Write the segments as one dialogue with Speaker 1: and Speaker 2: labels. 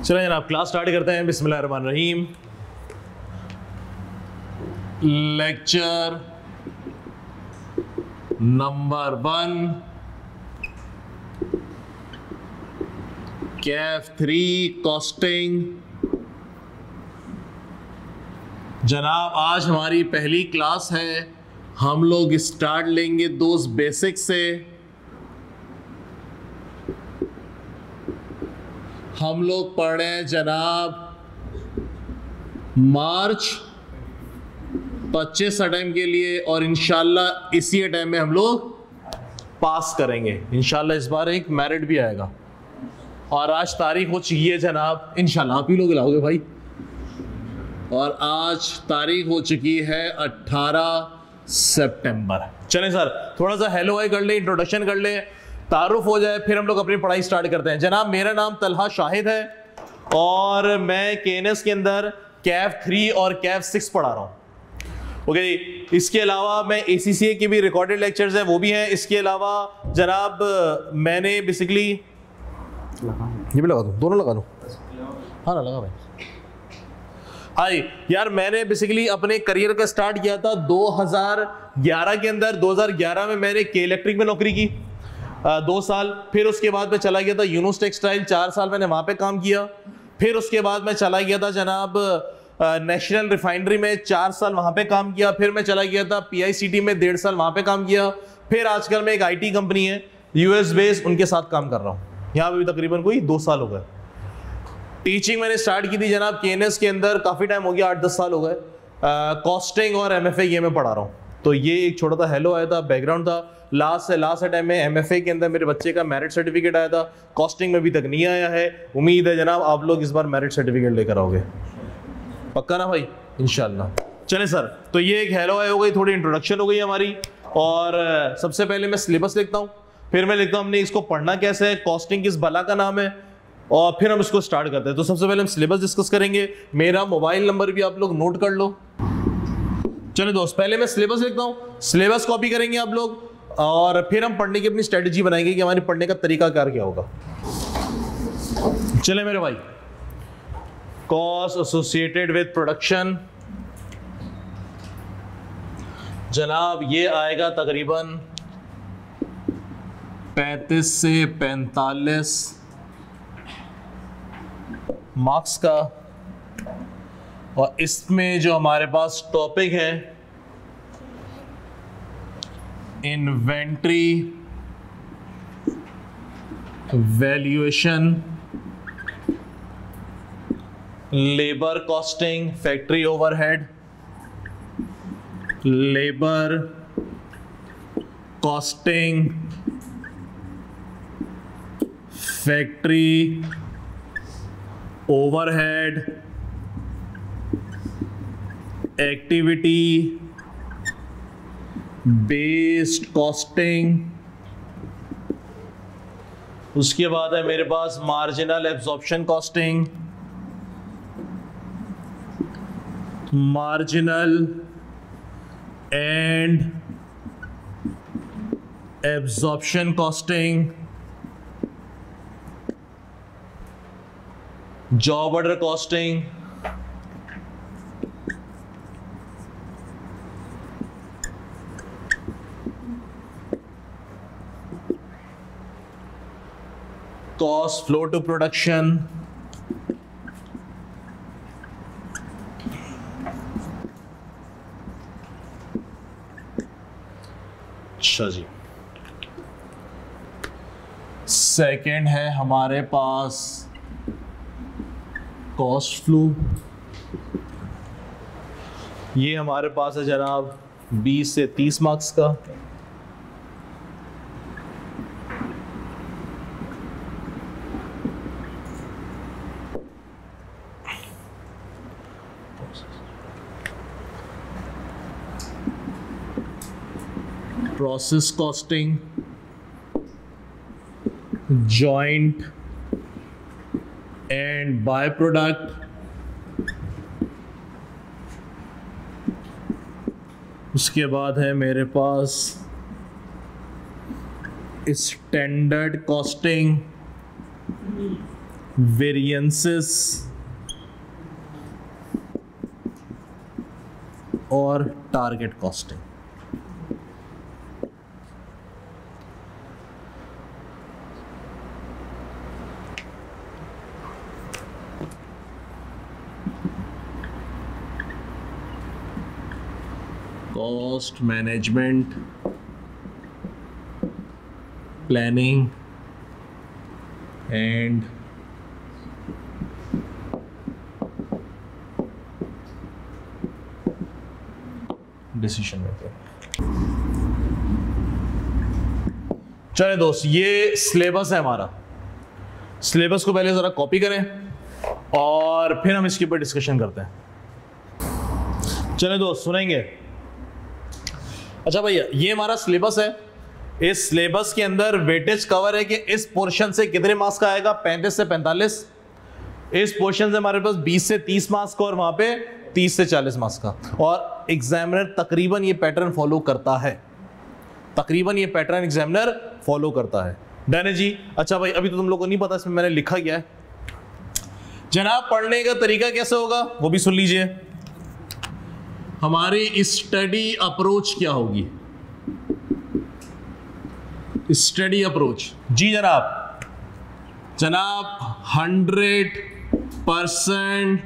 Speaker 1: चलें जनाब, class start करते हैं। बिस्मिल्लाहिर्रहमानिर्रहीम। Lecture number 1, Kaif 3 costing. जनाब आज हमारी पहली क्लास है। हम लोग स्टार्ट लेंगे दोस्त बेसिक से। हम लोग पढ़ रहे हैं जनाब मार्च 25 अटैम्प्ट के लिए, और इंशाल्लाह इसी अटैम्प्ट में हम लोग पास करेंगे। इंशाल्लाह इस बार एक मेरिट भी आएगा। और आज तारीख हो चुकी है जनाब, इंशाल्लाह आप ही लोग लाओगे भाई। और आज तारीख हो चुकी है 18 सितंबर। चलें सर, थोड़ा सा हेलो हाय कर ले, इंट्रोडक्शन कर ले, तारुफ हो जाए, फिर हम लोग अपनी पढ़ाई स्टार्ट करते हैं। जनाब मेरा नाम तलहा शाहिद है और मैं केएनएस के अंदर कैफ 3 और कैफ 6 पढ़ा रहा हूँ। ओके जी, इसके अलावा मैं ACCA की भी रिकॉर्डेड लेक्चर्स हैं, वो भी हैं। इसके अलावा जनाब मैंने बेसिकली ये भी लगा दूँ, दोनों लगा दूँ? हाँ ना, लगा भाई। हाय यार, मैंने बेसिकली अपने करियर का स्टार्ट किया था 2011 के अंदर। 2011 में मैंने के इलेक्ट्रिक में नौकरी की 2 साल। फिर उसके बाद मैं चला गया था यूनुस टेक्सटाइल, 4 साल मैंने वहाँ पे काम किया। फिर उसके बाद मैं चला गया था जनाब नेशनल रिफाइनरी में, 4 साल वहाँ पे काम किया। फिर मैं चला गया था PICT में, 1.5 साल वहाँ पे काम किया। फिर आजकल मैं एक IT कंपनी है US बेस्ड, उनके साथ काम कर रहा हूँ। यहाँ पे भी तकरीबन कोई 2 साल हो गए। टीचिंग मैंने स्टार्ट की थी जनाब KNS के अंदर, काफ़ी टाइम हो गया, 8-10 साल हो गए। कॉस्टिंग और MFA ये मैं पढ़ा रहा हूँ। तो ये एक छोटा सा हेलो आया था, बैकग्राउंड था। लास्ट टाइम में MFA के अंदर मेरे बच्चे का मेरिट सर्टिफिकेट आया था। कॉस्टिंग में अभी तक नहीं आया है। उम्मीद है जनाब आप लोग इस बार मेरिट सर्टिफिकेट लेकर आओगे, पक्का ना भाई? इंशाल्लाह। चलें सर, तो ये एक हेलो आया हो गई, थोड़ी इंट्रोडक्शन हो गई हमारी। और सबसे पहले मैं सिलेबस लिखता हूँ, फिर मैं लिखता हूँ हमने इसको पढ़ना कैसे है, कॉस्टिंग किस बला का नाम है, और फिर हम इसको स्टार्ट करते हैं। तो सबसे पहले हम सिलेबस डिस्कस करेंगे। मेरा मोबाइल नंबर भी आप लोग नोट कर लो। चलो दोस्त, पहले मैं सिलेबस लिखता हूँ, सिलेबस कॉपी करेंगे आप लोग, और फिर हम पढ़ने की अपनी स्ट्रेटजी बनाएंगे कि हमारे पढ़ने का तरीका कार क्या होगा। चले मेरे भाई, कॉस्ट एसोसिएटेड विद प्रोडक्शन जनाब ये आएगा तकरीबन 35 से 45 मार्क्स का। और इसमें जो हमारे पास टॉपिक है, inventory valuation, labour costing, factory overhead, labour costing, factory overhead, activity based costing. उसके बाद है मेरे पास marginal absorption costing, marginal and absorption costing, job order costing, cost flow to production, अच्छा जी। सेकंड है हमारे पास कॉस्ट फ्लो, ये हमारे पास है जनाब 20 से 30 मार्क्स का। Process costing, joint and by product, उसके बाद है मेरे पास स्टैंडर्ड कॉस्टिंग, वेरिएंसेस और target costing. Cost management, planning and decision making. चले दोस्त, ये सिलेबस है हमारा। सिलेबस को पहले जरा कॉपी करें और फिर हम इसके ऊपर डिस्कशन करते हैं। चले दोस्त सुनेंगे। अच्छा भैया, ये हमारा सिलेबस है। इस सिलेबस के अंदर वेटेज कवर है कि इस पोर्शन से कितने मार्क्स का आएगा, 35 से 45। इस पोर्शन से हमारे पास 20 से 30 मार्क्स का और वहां पे 30 से 40 मार्क्स का। और एग्जामिनर तकरीबन ये पैटर्न फॉलो करता है, तकरीबन ये पैटर्न एग्जामिनर फॉलो करता है। डन है जी। अच्छा भाई, अभी तो तुम लोग को नहीं पता इसमें मैंने लिखा क्या है। जनाब, पढ़ने का तरीका कैसे होगा वो भी सुन लीजिए। हमारी स्टडी अप्रोच क्या होगी? स्टडी अप्रोच जी जनाब, 100%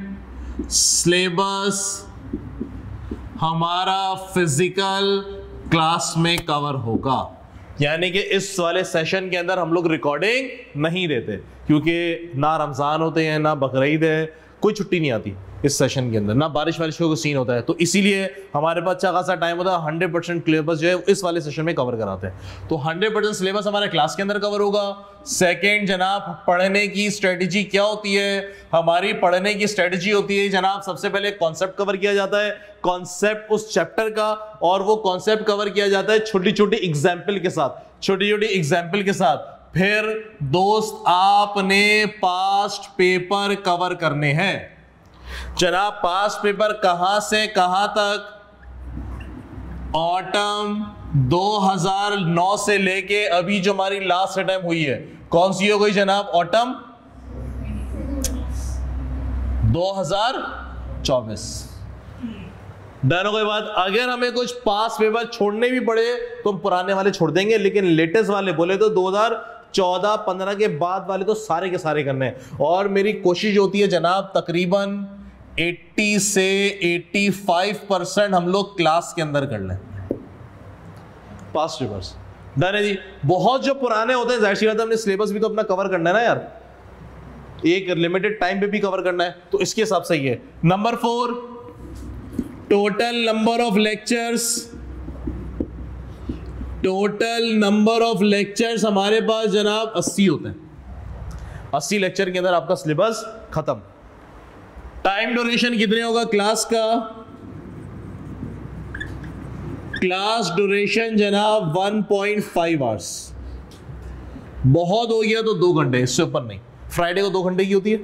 Speaker 1: सिलेबस हमारा फिजिकल क्लास में कवर होगा। यानी कि इस वाले सेशन के अंदर हम लोग रिकॉर्डिंग नहीं देते, क्योंकि ना रमजान होते हैं ना बकरीद है, कोई छुट्टी नहीं आती इस सेशन के अंदर, ना बारिश वारिश का कोई सीन होता है। तो इसीलिए हमारे पास अच्छा खासा टाइम होता है। 100% सिलेबस जो है इस वाले सेशन में कवर कराते हैं। तो 100% सिलेबस हमारे क्लास के अंदर कवर होगा। सेकंड जनाब, पढ़ने की स्ट्रेटजी क्या होती है? हमारी पढ़ने की स्ट्रेटजी होती है जनाब, सबसे पहले कॉन्सेप्ट कवर किया जाता है, कॉन्सेप्ट उस चैप्टर का, और वो कॉन्सेप्ट कवर किया जाता है छोटी छोटी एग्जाम्पल के साथ, छोटी छोटी एग्जाम्पल के साथ। फिर दोस्त, आपने पास्ट पेपर कवर करने हैं जनाब। पास्ट पेपर कहां से कहां तक? ऑटम 2009 से लेके अभी जो हमारी लास्ट अटेम्प्ट हुई है, कौन सी हो गई जनाब? ऑटम 2024। डन हो गई बात। अगर हमें कुछ पास पेपर छोड़ने भी पड़े तो हम पुराने वाले छोड़ देंगे, लेकिन लेटेस्ट वाले बोले तो 2014-15 के बाद वाले तो सारे के सारे करने हैं। और मेरी कोशिश होती है जनाब, तकरीबन 80 से 85% हम लोग क्लास के अंदर कर लें पास्ट पेपर्स। डन है जी। बहुत जो पुराने होते हैं, जाहिर सी बात है हमने सिलेबस भी तो अपना कवर करना है ना यार, एक लिमिटेड टाइम पे भी कवर करना है, तो इसके हिसाब से ये। Number 4, total number of lectures. Total number of lectures हमारे पास जनाब 80 होते हैं। 80 लेक्चर के अंदर आपका सिलेबस खत्म। टाइम ड्यूरेशन कितने होगा क्लास का? क्लास ड्यूरेशन जनाब 1.5 आवर्स। बहुत हो गया तो 2 घंटे, इससे ऊपर नहीं। फ्राइडे को 2 घंटे की होती है,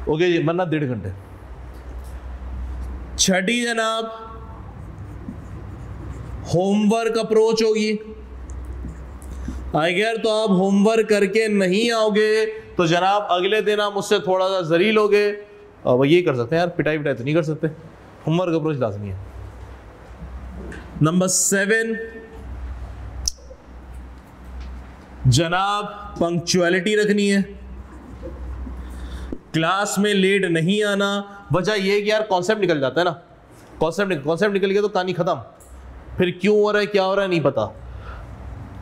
Speaker 1: ओके जी, वरना 1.5 घंटे। छठी जनाब, होमवर्क अप्रोच होगी। अगर तो आप होमवर्क करके नहीं आओगे तो जनाब अगले दिन आप मुझसे थोड़ा सा जलील होगे। अब ये कर सकते हैं यार, पिटाई पिटाई तो नहीं कर सकते, होमवर्क अप्रोच लाजमी है। नंबर 7 जनाब, पंक्चुअलिटी रखनी है, क्लास में लेट नहीं आना। वजह यह है कि यार कॉन्सेप्ट निकल जाता है ना, कॉन्सेप्ट निकल गया तो कहानी खत्म, फिर क्यों हो रहा है क्या हो रहा है नहीं पता।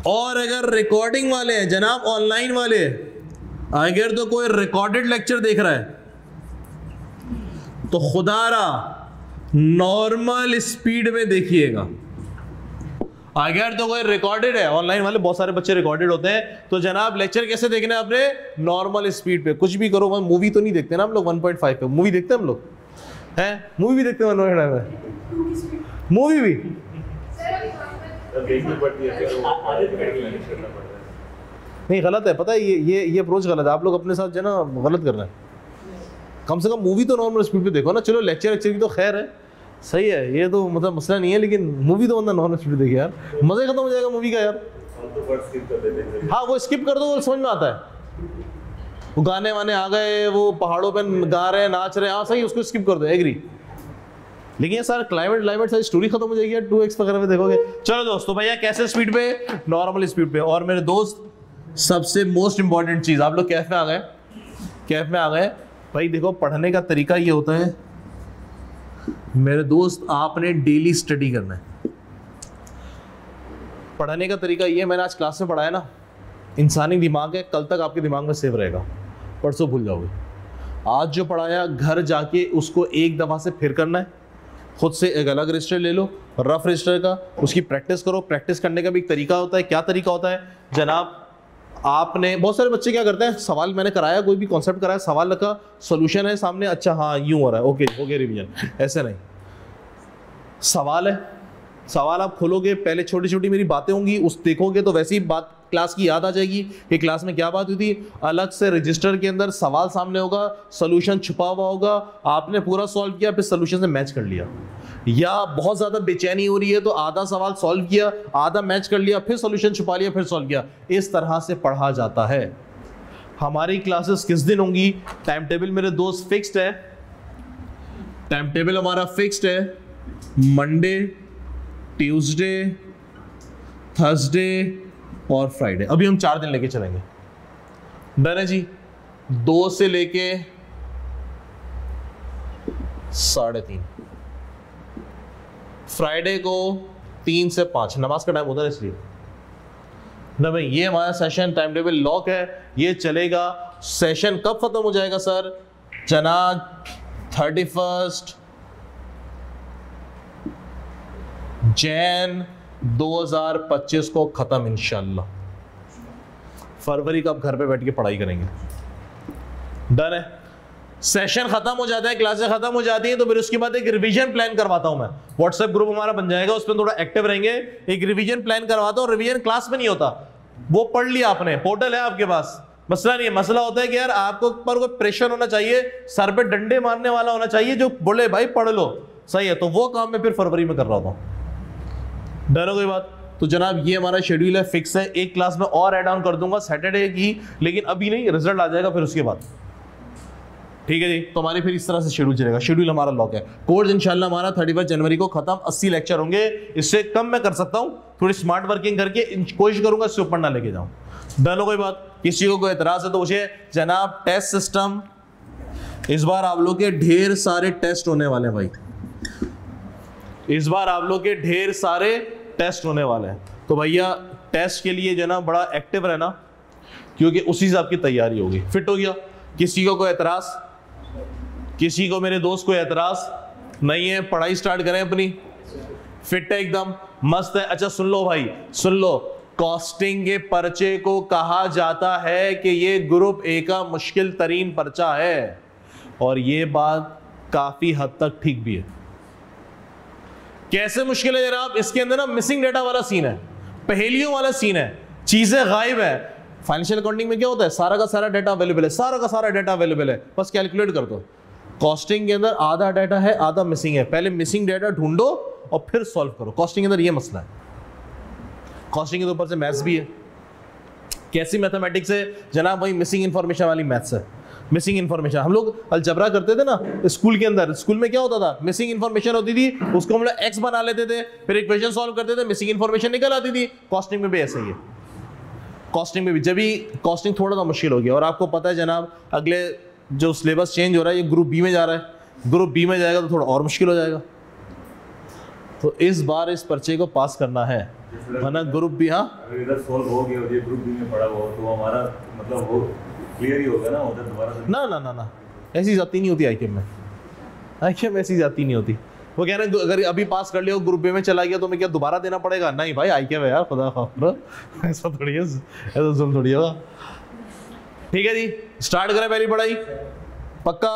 Speaker 1: और अगर रिकॉर्डिंग वाले हैं जनाब, ऑनलाइन वाले, अगर तो कोई रिकॉर्डेड लेक्चर देख रहा है तो खुदारा नॉर्मल स्पीड में देखिएगा। अगर तो कोई रिकॉर्डेड है, ऑनलाइन वाले बहुत सारे बच्चे रिकॉर्डेड होते हैं, तो जनाब लेक्चर कैसे देखना है आपने? नॉर्मल स्पीड पे। कुछ भी करो, मूवी तो नहीं देखते ना हम लोग 1.5 पे, मूवी देखते हैं हम लोग, हैं मूवी भी देखते हैं 1.5 में, मूवी भी नहीं। गलत है, पता है, ये अप्रोच गलत है। आप लोग अपने साथ जो ना गलत कर रहे हैं। कम से कम मूवी तो नॉर्मल स्पीड पे देखो ना। चलो लेक्चर की तो खैर है, सही है, ये तो मतलब मसला नहीं है, लेकिन मूवी तो बंदा नॉर्मल स्पीड देखे यार, मजे खत्म हो जाएगा मूवी का यार। हाँ वो स्किप कर दो, वो समझ में आता है। वो गाने वाने आ गए, वो पहाड़ों पे गा रहे हैं, नाच रहे हैं, हाँ सही, उसको स्किप कर दो, एग्री। लेकिन ये सारा क्लाइमेट सारी स्टोरी खत्म हो जाएगी यार 2x वगैरह में देखोगे। चलो दोस्तों, भैया कैसे स्पीड पे? नॉर्मल स्पीड पे। और मेरे दोस्त, सबसे मोस्ट इंपॉर्टेंट चीज, आप लोग कैफ में आ गए, कैफ में आ गए भाई, देखो पढ़ने का तरीका ये होता है मेरे दोस्त, आपने डेली स्टडी करना है। पढ़ने का तरीका ये, मैंने आज क्लास में पढ़ाया ना, इंसानी दिमाग है, कल तक आपके दिमाग में सेव रहेगा, परसों भूल जाओगे। आज जो पढ़ाया घर जाके उसको एक दफा से फिर करना है, खुद से एक अलग रजिस्टर ले लो, रफ रजिस्टर का, उसकी प्रैक्टिस करो। प्रैक्टिस करने का भी एक तरीका होता है। क्या तरीका होता है जनाब? आपने, बहुत सारे बच्चे क्या करते हैं, सवाल मैंने कराया, कोई भी कॉन्सेप्ट कराया, सवाल रखा, सॉल्यूशन है सामने, अच्छा हाँ यूं हो रहा है, ओके हो गया रिवीजन। ऐसे नहीं, सवाल है, सवाल आप खोलोगे, पहले छोटी छोटी मेरी बातें होंगी, उस देखोगे तो वैसी बात क्लास की याद आ जाएगी कि क्लास में क्या बात हुई थी। अलग से रजिस्टर के अंदर सवाल सामने होगा, सॉल्यूशन छुपा हुआ होगा, आपने पूरा सॉल्व किया, फिर सॉल्यूशन से मैच कर लिया। या बहुत ज्यादा बेचैनी हो रही है तो आधा सवाल सॉल्व किया, आधा मैच कर लिया, फिर सॉल्यूशन छुपा लिया, फिर सॉल्व किया। इस तरह से पढ़ा जाता है। हमारी क्लासेस किस दिन होंगी? टाइम टेबल मेरे दोस्त फिक्स्ड है, टाइम टेबल हमारा फिक्स्ड है। मंडे, ट्यूसडे, थर्सडे और फ्राइडे। अभी हम 4 दिन लेके चलेंगे, डन है जी। 2 से लेके 3:30, फ्राइडे को 3 से 5 नमाज का टाइम होता है, इसलिए ना भाई। ये हमारा सेशन टाइम टेबल लॉक है, ये चलेगा। सेशन कब खत्म हो जाएगा सर? जनाब 31 जैन 2025 को खत्म इंशाल्लाह। फरवरी का आप घर पे बैठ के पढ़ाई करेंगे, डन है। सेशन खत्म हो जाता है, क्लासेस खत्म हो जाती हैं, तो फिर उसके बाद एक रिवीजन प्लान करवाता हूं मैं। व्हाट्सएप ग्रुप हमारा बन जाएगा, उसमें थोड़ा एक्टिव रहेंगे। एक रिवीजन प्लान करवाता हूं। रिवीजन क्लास में नहीं होता, वो पढ़ लिया आपने, पोर्टल है आपके पास, मसला नहीं है। मसला होता है कि यार आपको पर कोई प्रेशर होना चाहिए, सर पे डंडे मारने वाला होना चाहिए जो बोले भाई पढ़ लो, सही है। तो वो काम मैं फिर फरवरी में कर रहा हूं, डर हो गई बात। तो जनाब ये हमारा शेड्यूल है, फिक्स है। एक क्लास में और ऐड ऑन कर दूंगा सैटरडे की, लेकिन अभी नहीं, रिजल्ट आ जाएगा फिर उसके बाद, ठीक है जी। तो हमारी फिर इस तरह से शेड्यूल चलेगा, शेड्यूल हमारा लॉक है। कोर्स इंशाल्लाह हमारा 31 जनवरी को खत्म, 80 लेक्चर होंगे, इससे कम मैं कर सकता हूं, थोड़ी स्मार्ट वर्किंग करके कोशिश करूंगा इससे ऊपर ना लेके जाऊं, डन हो गई बात। किसी को कोई एतराज है तो मुझे जनाब, टेस्ट सिस्टम इस बार आप लोग के ढेर सारे टेस्ट होने वाले हैं भाई, इस बार आप लोग के ढेर सारे टेस्ट होने वाले हैं। तो भैया टेस्ट के लिए जना बड़ा एक्टिव रहना, क्योंकि उसी से आपकी तैयारी होगी। फिट हो गया? किसी को कोई एतराज? किसी को, मेरे दोस्त, कोई एतराज नहीं है? पढ़ाई स्टार्ट करें अपनी, फिट है एकदम, मस्त है। अच्छा सुन लो भाई, सुन लो, कॉस्टिंग के पर्चे को कहा जाता है कि ये ग्रुप ए का मुश्किल तरीन पर्चा है, और ये बात काफी हद तक ठीक भी है। कैसे मुश्किल है जनाब? इसके अंदर ना मिसिंग डेटा वाला सीन है, पहेलियों वाला सीन है, चीजें गायब है। फाइनेंशियल अकाउंटिंग में क्या होता है? सारा का सारा डेटा अवेलेबल है, सारा का सारा डेटा अवेलेबल है, बस कैलकुलेट कर दो। कॉस्टिंग के अंदर आधा डेटा है, आधा मिसिंग है, पहले मिसिंग डेटा ढूंढो और फिर सॉल्व करो। कॉस्टिंग के अंदर ये मसला है। कॉस्टिंग के ऊपर से मैथ्स भी है। कैसी मैथमेटिक्स है जनाब? वही मिसिंग इंफॉर्मेशन वाली मैथ्स है। मिसिंग इंफॉर्मेशन हम लोग अलजबरा करते थे ना स्कूल के अंदर, स्कूल में क्या होता था? मिसिंग इंफॉर्मेशन होती थी, उसको हम लोग एक्स बना लेते थे, फिर इक्वेशन सॉल्व करते थे, मिसिंग इंफॉर्मेशन निकल आती थी। कॉस्टिंग में भी ऐसा ही है। कॉस्टिंग में भी जब भी कॉस्टिंग थोड़ा सा मुश्किल हो गया, और आपको पता है जनाब अगले जो सिलेबस चेंज हो रहा है, ये ग्रुप बी में जा रहा है, ग्रुप बी में जाएगा तो थोड़ा और मुश्किल हो जाएगा। तो इस बार इस पर्चे को पास करना है, वरना ग्रुप बी, हाँ
Speaker 2: इधर सॉल्व हो गया और ये ग्रुप बी में पड़ा हुआ तो हमारा मतलब वो क्लियर ही होगा ना, उधर दोबारा
Speaker 1: ना ना ना ना, ऐसी जाती नहीं होती आईक्यू में। आईक्यू में ऐसी जाती नहीं होती। वो कह रहे हैं अगर अभी पास कर लिया, ग्रुप बी में चला गया तो मैं क्या दोबारा देना पड़ेगा? नहीं भाई, आईक्यू है यार, खुदा खाफिर, ऐसा थोड़ी है, ऐसा जुल्म थोड़ी होगा। ठीक है जी, स्टार्ट करें पहली पढ़ाई, पक्का?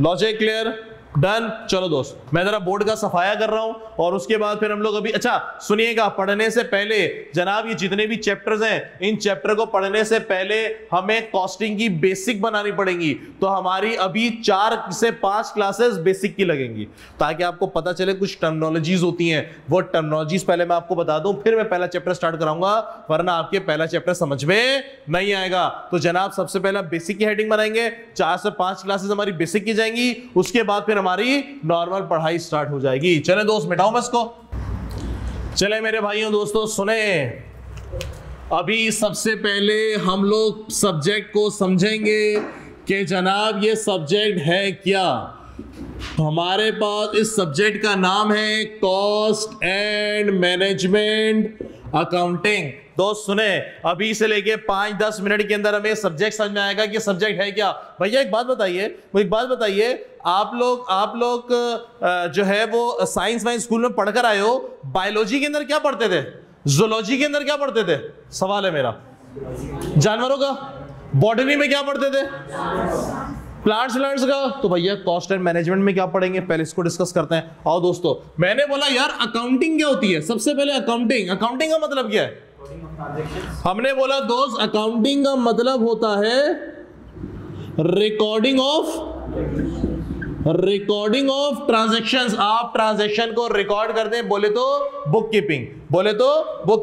Speaker 1: Logic clear? डन। चलो दोस्त, मैं जरा बोर्ड का सफाया कर रहा हूं और उसके बाद फिर हम लोग अभी, अच्छा सुनिएगा, पढ़ने से पहले जनाब ये जितने भी चैप्टर्स हैं, इन चैप्टर को पढ़ने से पहले हमें कॉस्टिंग की बेसिक बनानी पड़ेगी। तो हमारी अभी 4 से 5 क्लासेस बेसिक की लगेंगी, ताकि आपको पता चले कुछ टर्मिनोलॉजीज होती हैं, वो टर्मिनोलॉजीज पहले मैं आपको बता दूं, फिर मैं पहला चैप्टर स्टार्ट कराऊंगा, वरना आपके पहला चैप्टर समझ में नहीं आएगा। तो जनाब सबसे पहला बेसिक की हेडिंग बनाएंगे, 4 से 5 क्लासेस हमारी बेसिक की जाएंगी, उसके बाद फिर हमारी नॉर्मल पढ़ाई स्टार्ट हो जाएगी। चले दोस्त, मिटाओ मैं इसको। चले मेरे भाइयों दोस्तों सुने, अभी सबसे पहले हम लोग सब्जेक्ट को समझेंगे कि जनाब ये सब्जेक्ट है क्या। हमारे पास इस सब्जेक्ट का नाम है कॉस्ट एंड मैनेजमेंट अकाउंटिंग। दोस्त सुने, अभी से लेके 5-10 मिनट के अंदर हमें सब्जेक्ट समझ में आएगा कि सब्जेक्ट है क्या। भैया एक बात बताइए, आप लोग जो है वो साइंस वाइंस स्कूल में पढ़कर आए हो, बायोलॉजी के अंदर क्या पढ़ते थे, जूलॉजी के अंदर क्या पढ़ते थे, सवाल है मेरा, जानवरों का, बॉटनी में क्या पढ़ते थे, प्लांट्स का। तो भैया कॉस्ट एंड मैनेजमेंट में क्या पढ़ेंगे, पहले इसको डिस्कस करते हैं। आओ दोस्तों, मैंने बोला यार अकाउंटिंग क्या होती है, सबसे पहले अकाउंटिंग का मतलब क्या है। हमने बोला दोस्त अकाउंटिंग का मतलब होता है रिकॉर्डिंग ऑफ ट्रांजैक्शंस। आप ट्रांजैक्शन को रिकॉर्ड करते हैं, बोले तो बुक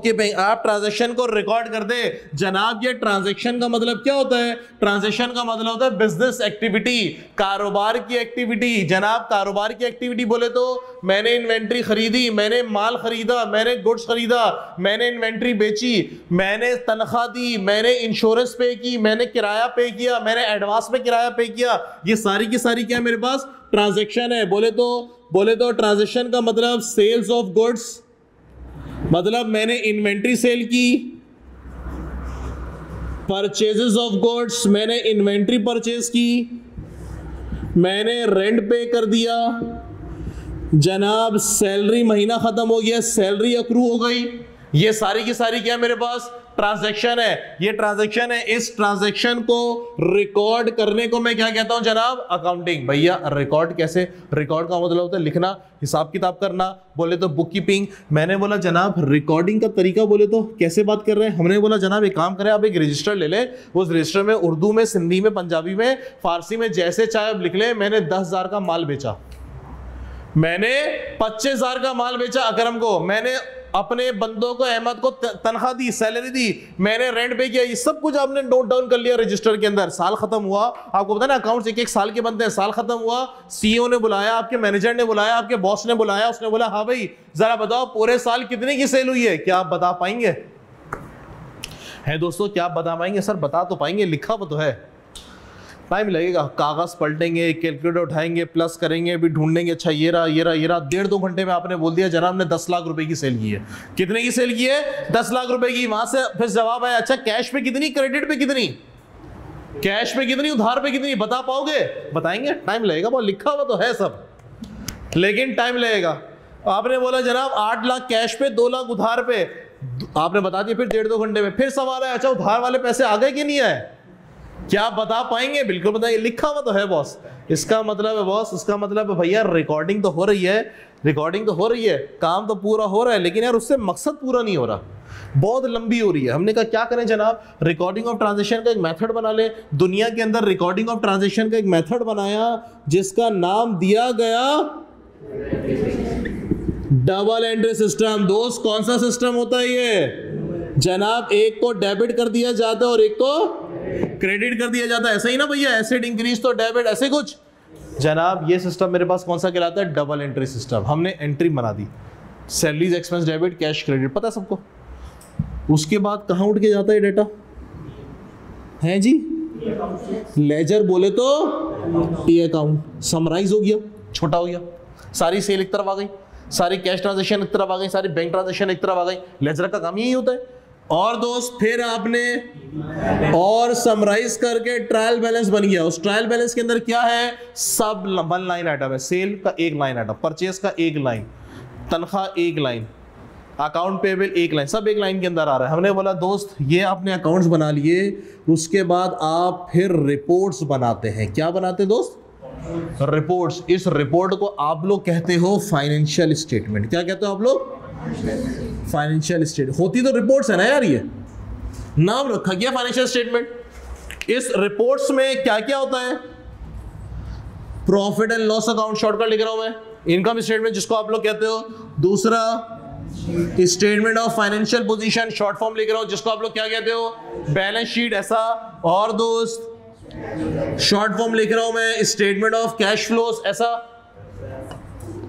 Speaker 1: कीपिंग, आप ट्रांजैक्शन को रिकॉर्ड करते हैं। जनाब ये ट्रांजैक्शन का मतलब क्या होता है, ट्रांजैक्शन का मतलब होता है बिजनेस एक्टिविटी, कारोबार की एक्टिविटी। जनाब कारोबार की एक्टिविटी बोले तो मैंने इन्वेंट्री खरीदी, मैंने माल खरीदा, मैंने गुड्स खरीदा, मैंने इन्वेंट्री बेची, मैंने तनख्वाह दी, मैंने इंश्योरेंस पे की, मैंने किराया पे किया, मैंने एडवांस में किराया पे किया। ये सारी की सारी क्या मेरे पास ट्रांजैक्शन है। बोले तो ट्रांजैक्शन का मतलब सेल्स ऑफ गुड्स, मतलब मैंने इन्वेंट्री सेल की, परचेजेस ऑफ गुड्स, मैंने इन्वेंट्री परचेज की, मैंने रेंट पे कर दिया, जनाब सैलरी महीना खत्म हो गया, सैलरी अक्रू हो गई। ये सारी की सारी क्या मेरे पास ट्रांजैक्शन है, ये ट्रांजैक्शन है। इस ट्रांजैक्शन को रिकॉर्ड करने को मैं क्या कहता हूं जनाब, अकाउंटिंग। भैया रिकॉर्ड कैसे, रिकॉर्ड का मतलब होता है लिखना, हिसाब किताब करना, बोले तो बुक कीपिंग। मैंने बोला जनाब रिकॉर्डिंग का तरीका बोले तो कैसे बात कर रहे हैं। हमने बोला जनाब एक काम करें, आप एक रजिस्टर ले लें, उस रजिस्टर में उर्दू में, सिंधी में, पंजाबी में, फारसी में, जैसे चाहे आप लिख लें। मैंने 10,000 का माल बेचा, मैंने 25,000 का माल बेचा अकरम को, मैंने अपने बंदों को, अहमद को तनख्वाह दी, सैलरी दी, मैंने रेंट पे किया। ये सब कुछ आपने नोट डाउन कर लिया रजिस्टर के अंदर। साल खत्म हुआ, आपको पता है ना अकाउंट्स एक साल के बनते हैं। साल खत्म हुआ, सीईओ ने बुलाया, आपके मैनेजर ने बुलाया, आपके बॉस ने बुलाया, उसने बोला हाँ भाई जरा बताओ पूरे साल कितने की सेल हुई है, क्या आप बता पाएंगे। है दोस्तों, क्या आप बता पाएंगे। सर बता तो पाएंगे, लिखा वो तो है, टाइम लगेगा, कागज पलटेंगे, कैलकुलेटर उठाएंगे, प्लस करेंगे, अभी ढूंढेंगे, अच्छा ये रहा 1.5-2 घंटे में आपने बोल दिया जनाब ने 10 लाख रुपए की सेल की है। कितने की सेल की है, 10 लाख रुपए की। वहां से फिर जवाब आया अच्छा कैश पे कितनी, क्रेडिट पे कितनी, कैश पे कितनी, उधार पे कितनी, बता पाओगे, बताएंगे, टाइम लगेगा। बहुत लिखा हुआ तो है सब, लेकिन टाइम लगेगा। आपने बोला जनाब 8 लाख कैश पे, 2 लाख उधार पे, आपने बता दिया। फिर 1.5-2 घंटे में फिर सवाल है अच्छा उधार वाले पैसे आ गए कि नहीं आए, क्या आप बता पाएंगे। बिल्कुल बताइए, लिखा हुआ तो है बॉस। इसका मतलब है बॉस, इसका मतलब है भैया रिकॉर्डिंग तो हो रही है, रिकॉर्डिंग तो हो रही है, काम तो पूरा हो रहा है, लेकिन यार उससे मकसद पूरा नहीं हो रहा, बहुत लंबी हो रही है। हमने कहा क्या करें जनाब, रिकॉर्डिंग ऑफ ट्रांजैक्शन का एक मेथड बना ले। दुनिया के अंदर रिकॉर्डिंग ऑफ ट्रांजैक्शन का एक मेथड बनाया जिसका नाम दिया गया डबल एंट्री सिस्टम। दोस्त कौन सा सिस्टम होता है ये जनाब, एक को डेबिट कर दिया जाता है और एक को क्रेडिट कर दिया जाता है, ऐसा ही ना भैया, एसेट इंक्रीज तो डेबिट, ऐसे कुछ जनाब। ये सिस्टम मेरे पास कौन सा कहलाता है, डबल एंट्री सिस्टम। हमने एंट्री बना दी, salaries expense debit, cash credit, पता है सबको। उसके बाद कहां उठ के जाता है डेटा, है जी, लेजर बोले तो टी अकाउंट। समराइज हो गया, छोटा हो गया, सारी सेल एक तरफ आ गई, सारी कैश ट्रांजैक्शन एक तरफ आ गई, सारी बैंक ट्रांजैक्शन एक तरफ आ गई। लेजर का काम यही होता है। और दोस्त फिर आपने और समराइज करके ट्रायल बैलेंस बन गया। उस ट्रायल बैलेंस के अंदर क्या है, सब 1 लाइन आइटम है, सेल का 1 लाइन आइटम, परचेज का 1 लाइन, तनख्वाह 1 लाइन, अकाउंट पेबल 1 लाइन, सब 1 लाइन के अंदर आ रहा है। हमने बोला दोस्त ये आपने अकाउंट्स बना लिए, उसके बाद आप फिर रिपोर्ट्स बनाते हैं। क्या बनाते हैं दोस्त, रिपोर्ट्स। इस रिपोर्ट को आप लोग कहते हो फाइनेंशियल स्टेटमेंट। क्या कहते हो आप लोग? Financial statement. होती तो रिपोर्ट्स है ना यार, ये नाम रखा गया फाइनेंशियल स्टेटमेंट। इस रिपोर्ट्स में क्या क्या होता है? Profit and loss account, shortcut लिख रहा हूं मैं, इनकम स्टेटमेंट जिसको आप लोग कहते हो। दूसरा statement of financial position, short form लिख रहा हूं, जिसको आप लोग क्या कहते हो? बैलेंस शीट, ऐसा। और दोस्त शॉर्ट फॉर्म लिख रहा हूं मैं, स्टेटमेंट ऑफ कैश फ्लोज, ऐसा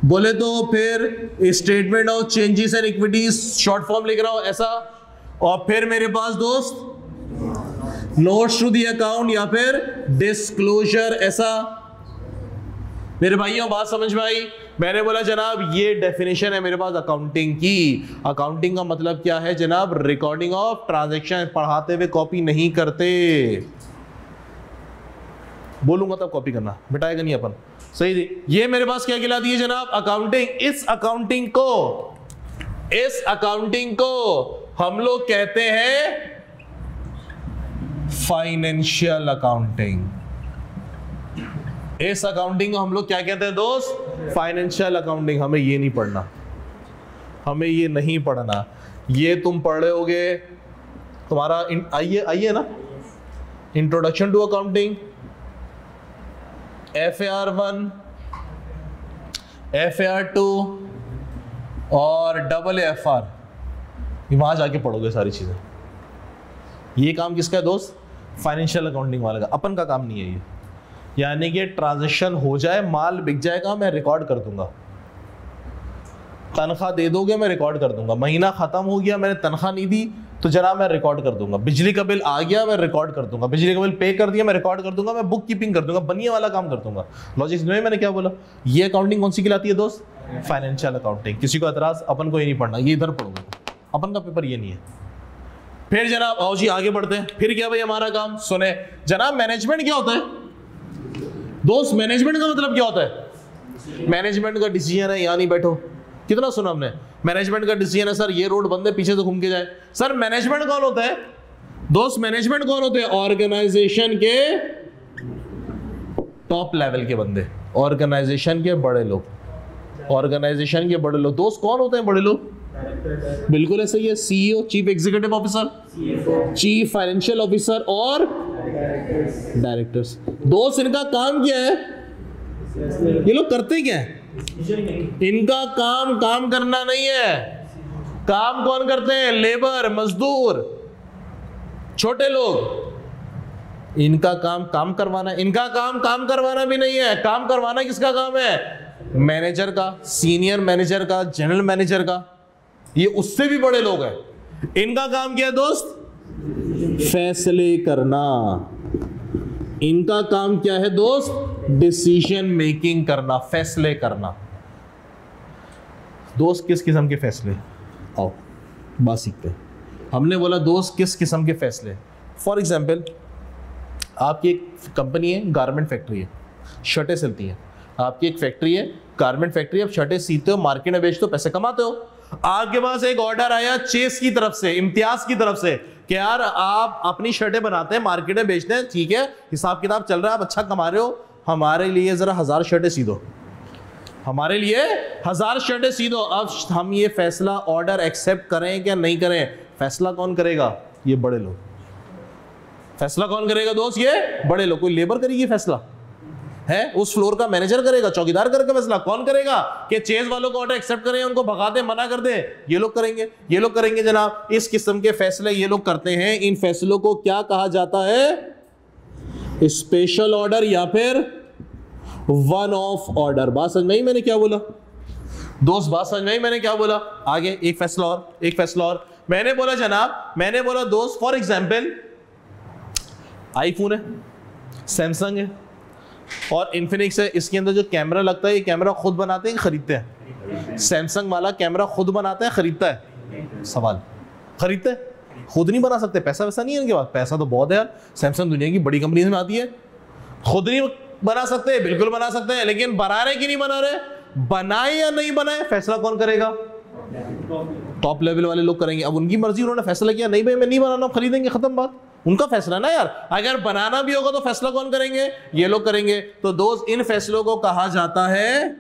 Speaker 1: बोले तो। फिर statement of changes and equities, short form लिख रहा हूं, ऐसा। और फिर मेरे पास दोस्त नोट्स टू द अकाउंट या फिर डिस्क्लोजर, ऐसा। मेरे भाइयों बात समझ में आई? मैंने बोला जनाब ये डेफिनेशन है मेरे पास अकाउंटिंग की। अकाउंटिंग का मतलब क्या है जनाब? Recording of transaction. पढ़ाते हुए कॉपी नहीं करते, बोलूंगा तब कॉपी करना, मिटाएगा नहीं अपन। सही थी। ये मेरे पास क्या कहलाती है जनाब? अकाउंटिंग। इस अकाउंटिंग को हम लोग कहते हैं फाइनेंशियल अकाउंटिंग। इस अकाउंटिंग को हम लोग क्या कहते हैं दोस्त? Financial accounting. हमें ये नहीं पढ़ना, हमें ये नहीं पढ़ना। ये तुम पढ़ रहे होगे तुम्हारा आइए ना, introduction to accounting, FAR 1, FAR 2 और AAFR। वहां जाके पढ़ोगे सारी चीजें। ये काम किसका है दोस्त? फाइनेंशियल अकाउंटिंग वाले का। अपन का काम नहीं है ये। यानी कि ट्रांजैक्शन हो जाए, माल बिक जाएगा, मैं रिकॉर्ड कर दूंगा। तनख्वाह दे दोगे, मैं रिकॉर्ड कर दूंगा। महीना खत्म हो गया, मैंने तनख्वाह नहीं दी तो जनाब मैं रिकॉर्ड कर दूंगा। बिजली का बिल आ गया, मैं रिकॉर्ड कर दूंगा। बिजली का बिल पे कर दिया, मैं रिकॉर्ड कर दूंगा। मैं बुक कीपिंग कर दूंगा, बनिए वाला काम कर दूंगा। लॉजिक में मैंने क्या बोला? ये अकाउंटिंग कौन सी कहलाती है दोस्त? Financial accounting. किसी को एतराज? अपन को ये नहीं पढ़ना, ये इधर पढ़ोगे, अपन का पेपर ये नहीं है। फिर जनाब आओ जी आगे बढ़ते हैं। फिर क्या भाई हमारा काम? सुने जनाब, मैनेजमेंट क्या होता है दोस्त? मैनेजमेंट का मतलब क्या होता है? मैनेजमेंट का डिसीजन है, यहाँ नहीं बैठो। कितना सुना हमने? मैनेजमेंट का डिसीजन है सर ये रोड बंद है, पीछे से घूम के जाए। सर मैनेजमेंट कौन होता है दोस्त? मैनेजमेंट कौन होते हैं? ऑर्गेनाइजेशन के टॉप लेवल के बंदे, ऑर्गेनाइजेशन के बड़े लोग। ऑर्गेनाइजेशन के बड़े लोग दोस्त कौन होते हैं? बड़े लोग। बिल्कुल ऐसा ही है। CEO, chief executive officer, chief financial officer और डायरेक्टर्स। दोस्त इनका काम क्या है? ये लोग करते क्या है? इनका काम करना नहीं है। काम कौन करते हैं? लेबर, मजदूर, छोटे लोग। इनका काम करवाना। इनका काम करवाना भी नहीं है। काम करवाना किसका काम है? मैनेजर का, सीनियर मैनेजर का, जनरल मैनेजर का। ये उससे भी बड़े लोग हैं। इनका काम क्या है दोस्त? फैसले करना। इनका काम क्या है दोस्त? डिसीजन मेकिंग करना, फैसले करना। दोस्त किस किस्म के फैसले? आओ बात सीखते हैं। हमने बोला दोस्त किस किस्म के फैसले। फॉर एग्जाम्पल आपकी एक कंपनी है, गारमेंट फैक्ट्री है, शर्टें सिलती हैं। आपकी एक फैक्ट्री है, गारमेंट फैक्ट्री, आप शर्टें सीते हो, मार्केट में बेचते हो, पैसे कमाते हो। आपके पास एक ऑर्डर आया चेस की तरफ से, इम्तियाज की तरफ से, कि यार आप अपनी शर्टें बनाते हैं, मार्केट में बेचते हैं, ठीक है, हिसाब किताब चल रहा है, आप अच्छा कमा रहे हो, हमारे लिए जरा 1000 शर्टें सी दो, हमारे लिए 1000 शर्टें सी दो। अब हम ये फैसला ऑर्डर एक्सेप्ट करें क्या नहीं करें? फैसला कौन करेगा? ये बड़े लोग। फैसला कौन करेगा दोस्त? ये बड़े लोग। कोई लेबर करेगी फैसला है? उस फ्लोर का मैनेजर करेगा, चौकीदार करके फैसला कौन करेगा कि चेस वालों को ऑर्डर एक्सेप्ट करें, उनको भगा दे, मना कर दे? ये लोग करेंगे। ये लोग करेंगे जनाब। इस किस्म के फैसले ये लोग करते हैं। इन फैसलों को क्या कहा जाता है? स्पेशल ऑर्डर या फिर वन ऑफ ऑर्डर। बात समझ में आई मैंने क्या बोला दोस्त? बात समझ में आई मैंने क्या बोला? आगे एक फैसला और, एक फैसला और। मैंने बोला जनाब, मैंने बोला दोस्त फॉर एग्जाम्पल आईफोन है, सैमसंग है और इन्फिनिक्स है। इसके अंदर जो कैमरा लगता है, ये कैमरा खुद बनाते हैं खरीदते हैं? सैमसंग वाला कैमरा खुद बनाता है खरीदता है? सवाल, खरीदते हैं? खुद नहीं बना सकते, पैसा वैसा नहीं है इनके पास। पैसा तो बहुत है यार, सैमसंग दुनिया की बड़ी कंपनी में आती है। खुद नहीं बना सकते? बिल्कुल बना सकते हैं, लेकिन बना रहे कि नहीं बना रहे? बनाए या नहीं बनाए, फैसला कौन करेगा? टॉप लेवल वाले लोग करेंगे। अब उनकी मर्जी, उन्होंने फैसला किया नहीं भाई मैं नहीं बनाना, खरीदेंगे, खत्म बात। उनका फैसला ना यार। अगर बनाना भी होगा तो फैसला कौन करेंगे? ये लोग करेंगे। तो दोस्त इन फैसलों को कहा जाता है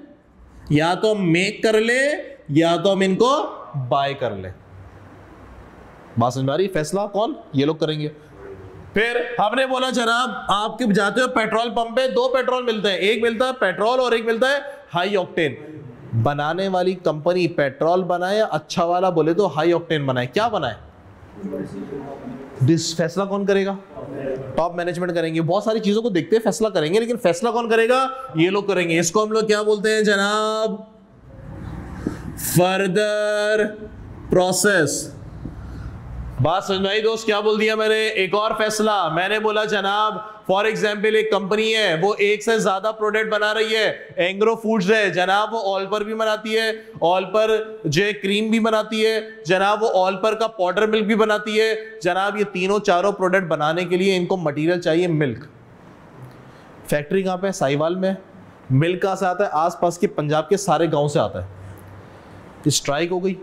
Speaker 1: या तो मेक कर ले या तो हम इनको बाय कर ले। बात समझ में आ रही? फैसला कौन? ये लोग करेंगे। फिर हमने बोला जनाब आपके जाते हो पेट्रोल पंप पे, दो पेट्रोल मिलते हैं, एक मिलता है पेट्रोल और एक मिलता है हाई ऑक्टेन। बनाने वाली कंपनी पेट्रोल बनाए या अच्छा वाला बोले तो हाई ऑक्टेन बनाए, क्या बनाए? दिस फैसला कौन करेगा? टॉप मैनेजमेंट करेंगे। बहुत सारी चीजों को देखते हैं फैसला करेंगे, लेकिन फैसला कौन करेगा? ये लोग करेंगे। इसको हम लोग क्या बोलते हैं जनाब? Further process. बात समझ में आई दोस्त? क्या बोल दिया मैंने? एक और फैसला मैंने बोला जनाब फॉर एग्जाम्पल एक कंपनी है वो एक से ज्यादा प्रोडक्ट बना रही है। एंग्रो फूड्स है जनाब, वो ऑल पर भी बनाती है, ऑल पर जो क्रीम भी बनाती है जनाब, वो ऑल पर का पाउडर मिल्क भी बनाती है जनाब। ये तीनों चारों प्रोडक्ट बनाने के लिए इनको मटेरियल चाहिए मिल्क। फैक्ट्री कहाँ पे? साहिवाल में। मिल्क कहाँ से आता है? आसपास के पंजाब के सारे गाँव से आता है। स्ट्राइक हो गई,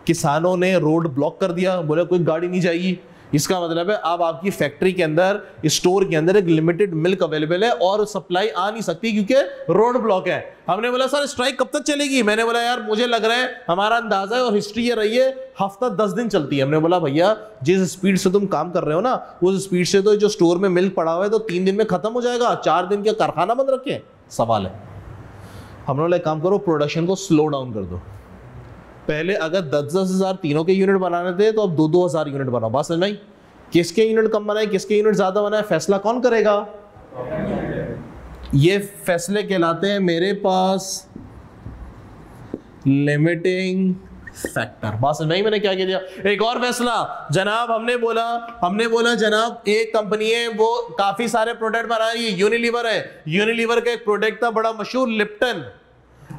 Speaker 1: किसानों ने रोड ब्लॉक कर दिया, बोले कोई गाड़ी नहीं जाएगी। इसका मतलब है अब आपकी फैक्ट्री के अंदर, स्टोर के अंदर एक लिमिटेड मिल्क अवेलेबल है और सप्लाई आ नहीं सकती क्योंकि रोड ब्लॉक है। हमने बोला सर स्ट्राइक कब तक चलेगी? मैंने बोला यार मुझे लग रहा है, हमारा अंदाजा है और हिस्ट्री ये रही है हफ्ता 10 दिन चलती है। हमने बोला भैया जिस स्पीड से तुम काम कर रहे हो ना, उस स्पीड से तो जो स्टोर में मिल्क पड़ा हुआ है तो 3 दिन में खत्म हो जाएगा, 4 दिन का कारखाना बंद रखे? सवाल है। हमने बोला काम करो, प्रोडक्शन को स्लो डाउन कर दो। पहले अगर 10-10 हजार तीनों के यूनिट बनाने थे तो अब 2-2 हजार यूनिट बनाओ। बात समझ में आई? किसके यूनिट कम बनाए, किसके यूनिट ज्यादा बनाए, फैसला कौन करेगा? ये फैसले कहलाते हैं मेरे पास लिमिटिंग फैक्टर। बात समझ में आई मैंने क्या कह दिया? एक और फैसला जनाब हमने बोला जनाब एक कंपनी है वो काफी सारे प्रोडक्ट बना रही है, यूनिलीवर है। यूनिलीवर का एक प्रोडक्ट था बड़ा मशहूर लिप्टन।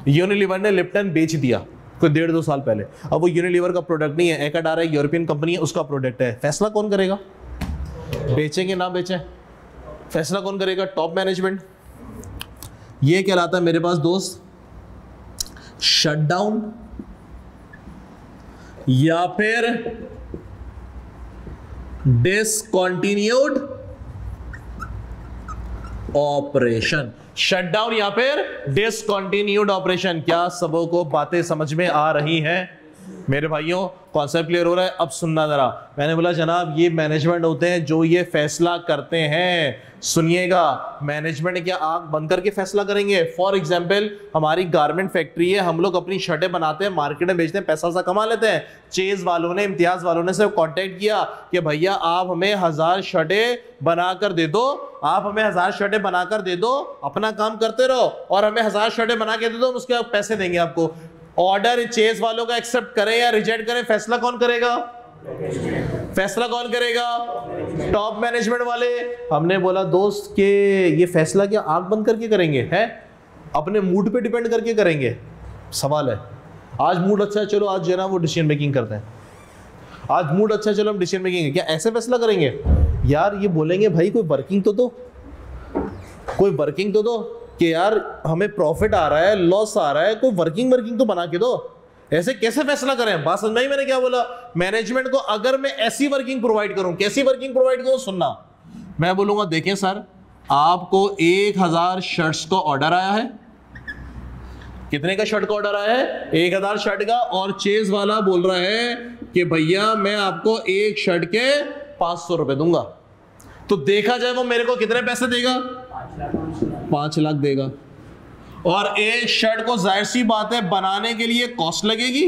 Speaker 1: यूनिलीवर ने लिप्टन बेच दिया कोई 1.5-2 साल पहले। अब वो यूनिलीवर का प्रोडक्ट नहीं है, एकाडारा एक यूरोपियन कंपनी है, उसका प्रोडक्ट है। फैसला कौन करेगा? बेचेंगे ना बेचें, फैसला कौन करेगा? Top management. ये कहलाता है मेरे पास दोस्त शटडाउन या फिर डिसकंटिन्यूड ऑपरेशन। शटडाउन या फिर डिसकंटिन्यूड ऑपरेशन। क्या सबों को बातें समझ में आ रही हैं मेरे भाइयों? कॉन्सेप्ट क्लियर हो रहा है? अब सुनना जरा। मैंने बोला जनाब ये मैनेजमेंट होते हैं जो ये फैसला करते हैं। सुनिएगा, मैनेजमेंट क्या आंख बंद करके फैसला करेंगे? फॉर एग्जांपल हमारी गारमेंट फैक्ट्री है, हम लोग अपनी शर्टें बनाते हैं, मार्केट में बेचते हैं, पैसा सा कमा लेते हैं। चेज वालों ने, इम्तियाज वालों ने से कांटेक्ट किया कि भैया आप हमें 1000 शर्टें बनाकर दे दो, आप हमें 1000 शर्टें बनाकर दे दो, अपना काम करते रहो और हमें 1000 शर्टें बना के दे दो, उसके पैसे देंगे आपको। ऑर्डर चेज वालों का एक्सेप्ट करें या रिजेक्ट करें, फैसला कौन करेगा? फैसला कौन करेगा? टॉप मैनेजमेंट वाले। हमने बोला दोस्त के ये फैसला क्या आंख बंद करके करेंगे? है अपने मूड पे डिपेंड करके करेंगे? सवाल है। आज मूड अच्छा है, चलो आज जो है ना वो डिसीजन मेकिंग करते हैं। आज मूड अच्छा है, चलो हम डिसीजन मेकिंग, क्या ऐसे फैसला करेंगे? यार ये बोलेंगे भाई कोई वर्किंग तो दो, कोई वर्किंग तो दो कि यार हमें प्रॉफिट आ रहा है, लॉस आ रहा है, कोई वर्किंग तो बना के दो। ऐसे कैसे फैसला करें? बात समझ में? मैंने क्या बोला? मैनेजमेंट को अगर मैं ऐसी वर्किंग प्रोवाइड करूं, कैसी वर्किंग प्रोवाइड करूं? सुनना, मैं बोलूंगा देखें सर आपको 1000 शर्ट्स का ऑर्डर आया है। कितने का शर्ट का ऑर्डर आया है? 1000 शर्ट का। और चेज वाला बोल रहा है कि भैया मैं आपको एक शर्ट के 500 रुपए दूंगा। तो देखा जाए वो मेरे को कितने पैसे देगा? 5 लाख देगा। और एक शर्ट को जाहिर सी बात है बनाने के लिए कॉस्ट लगेगी,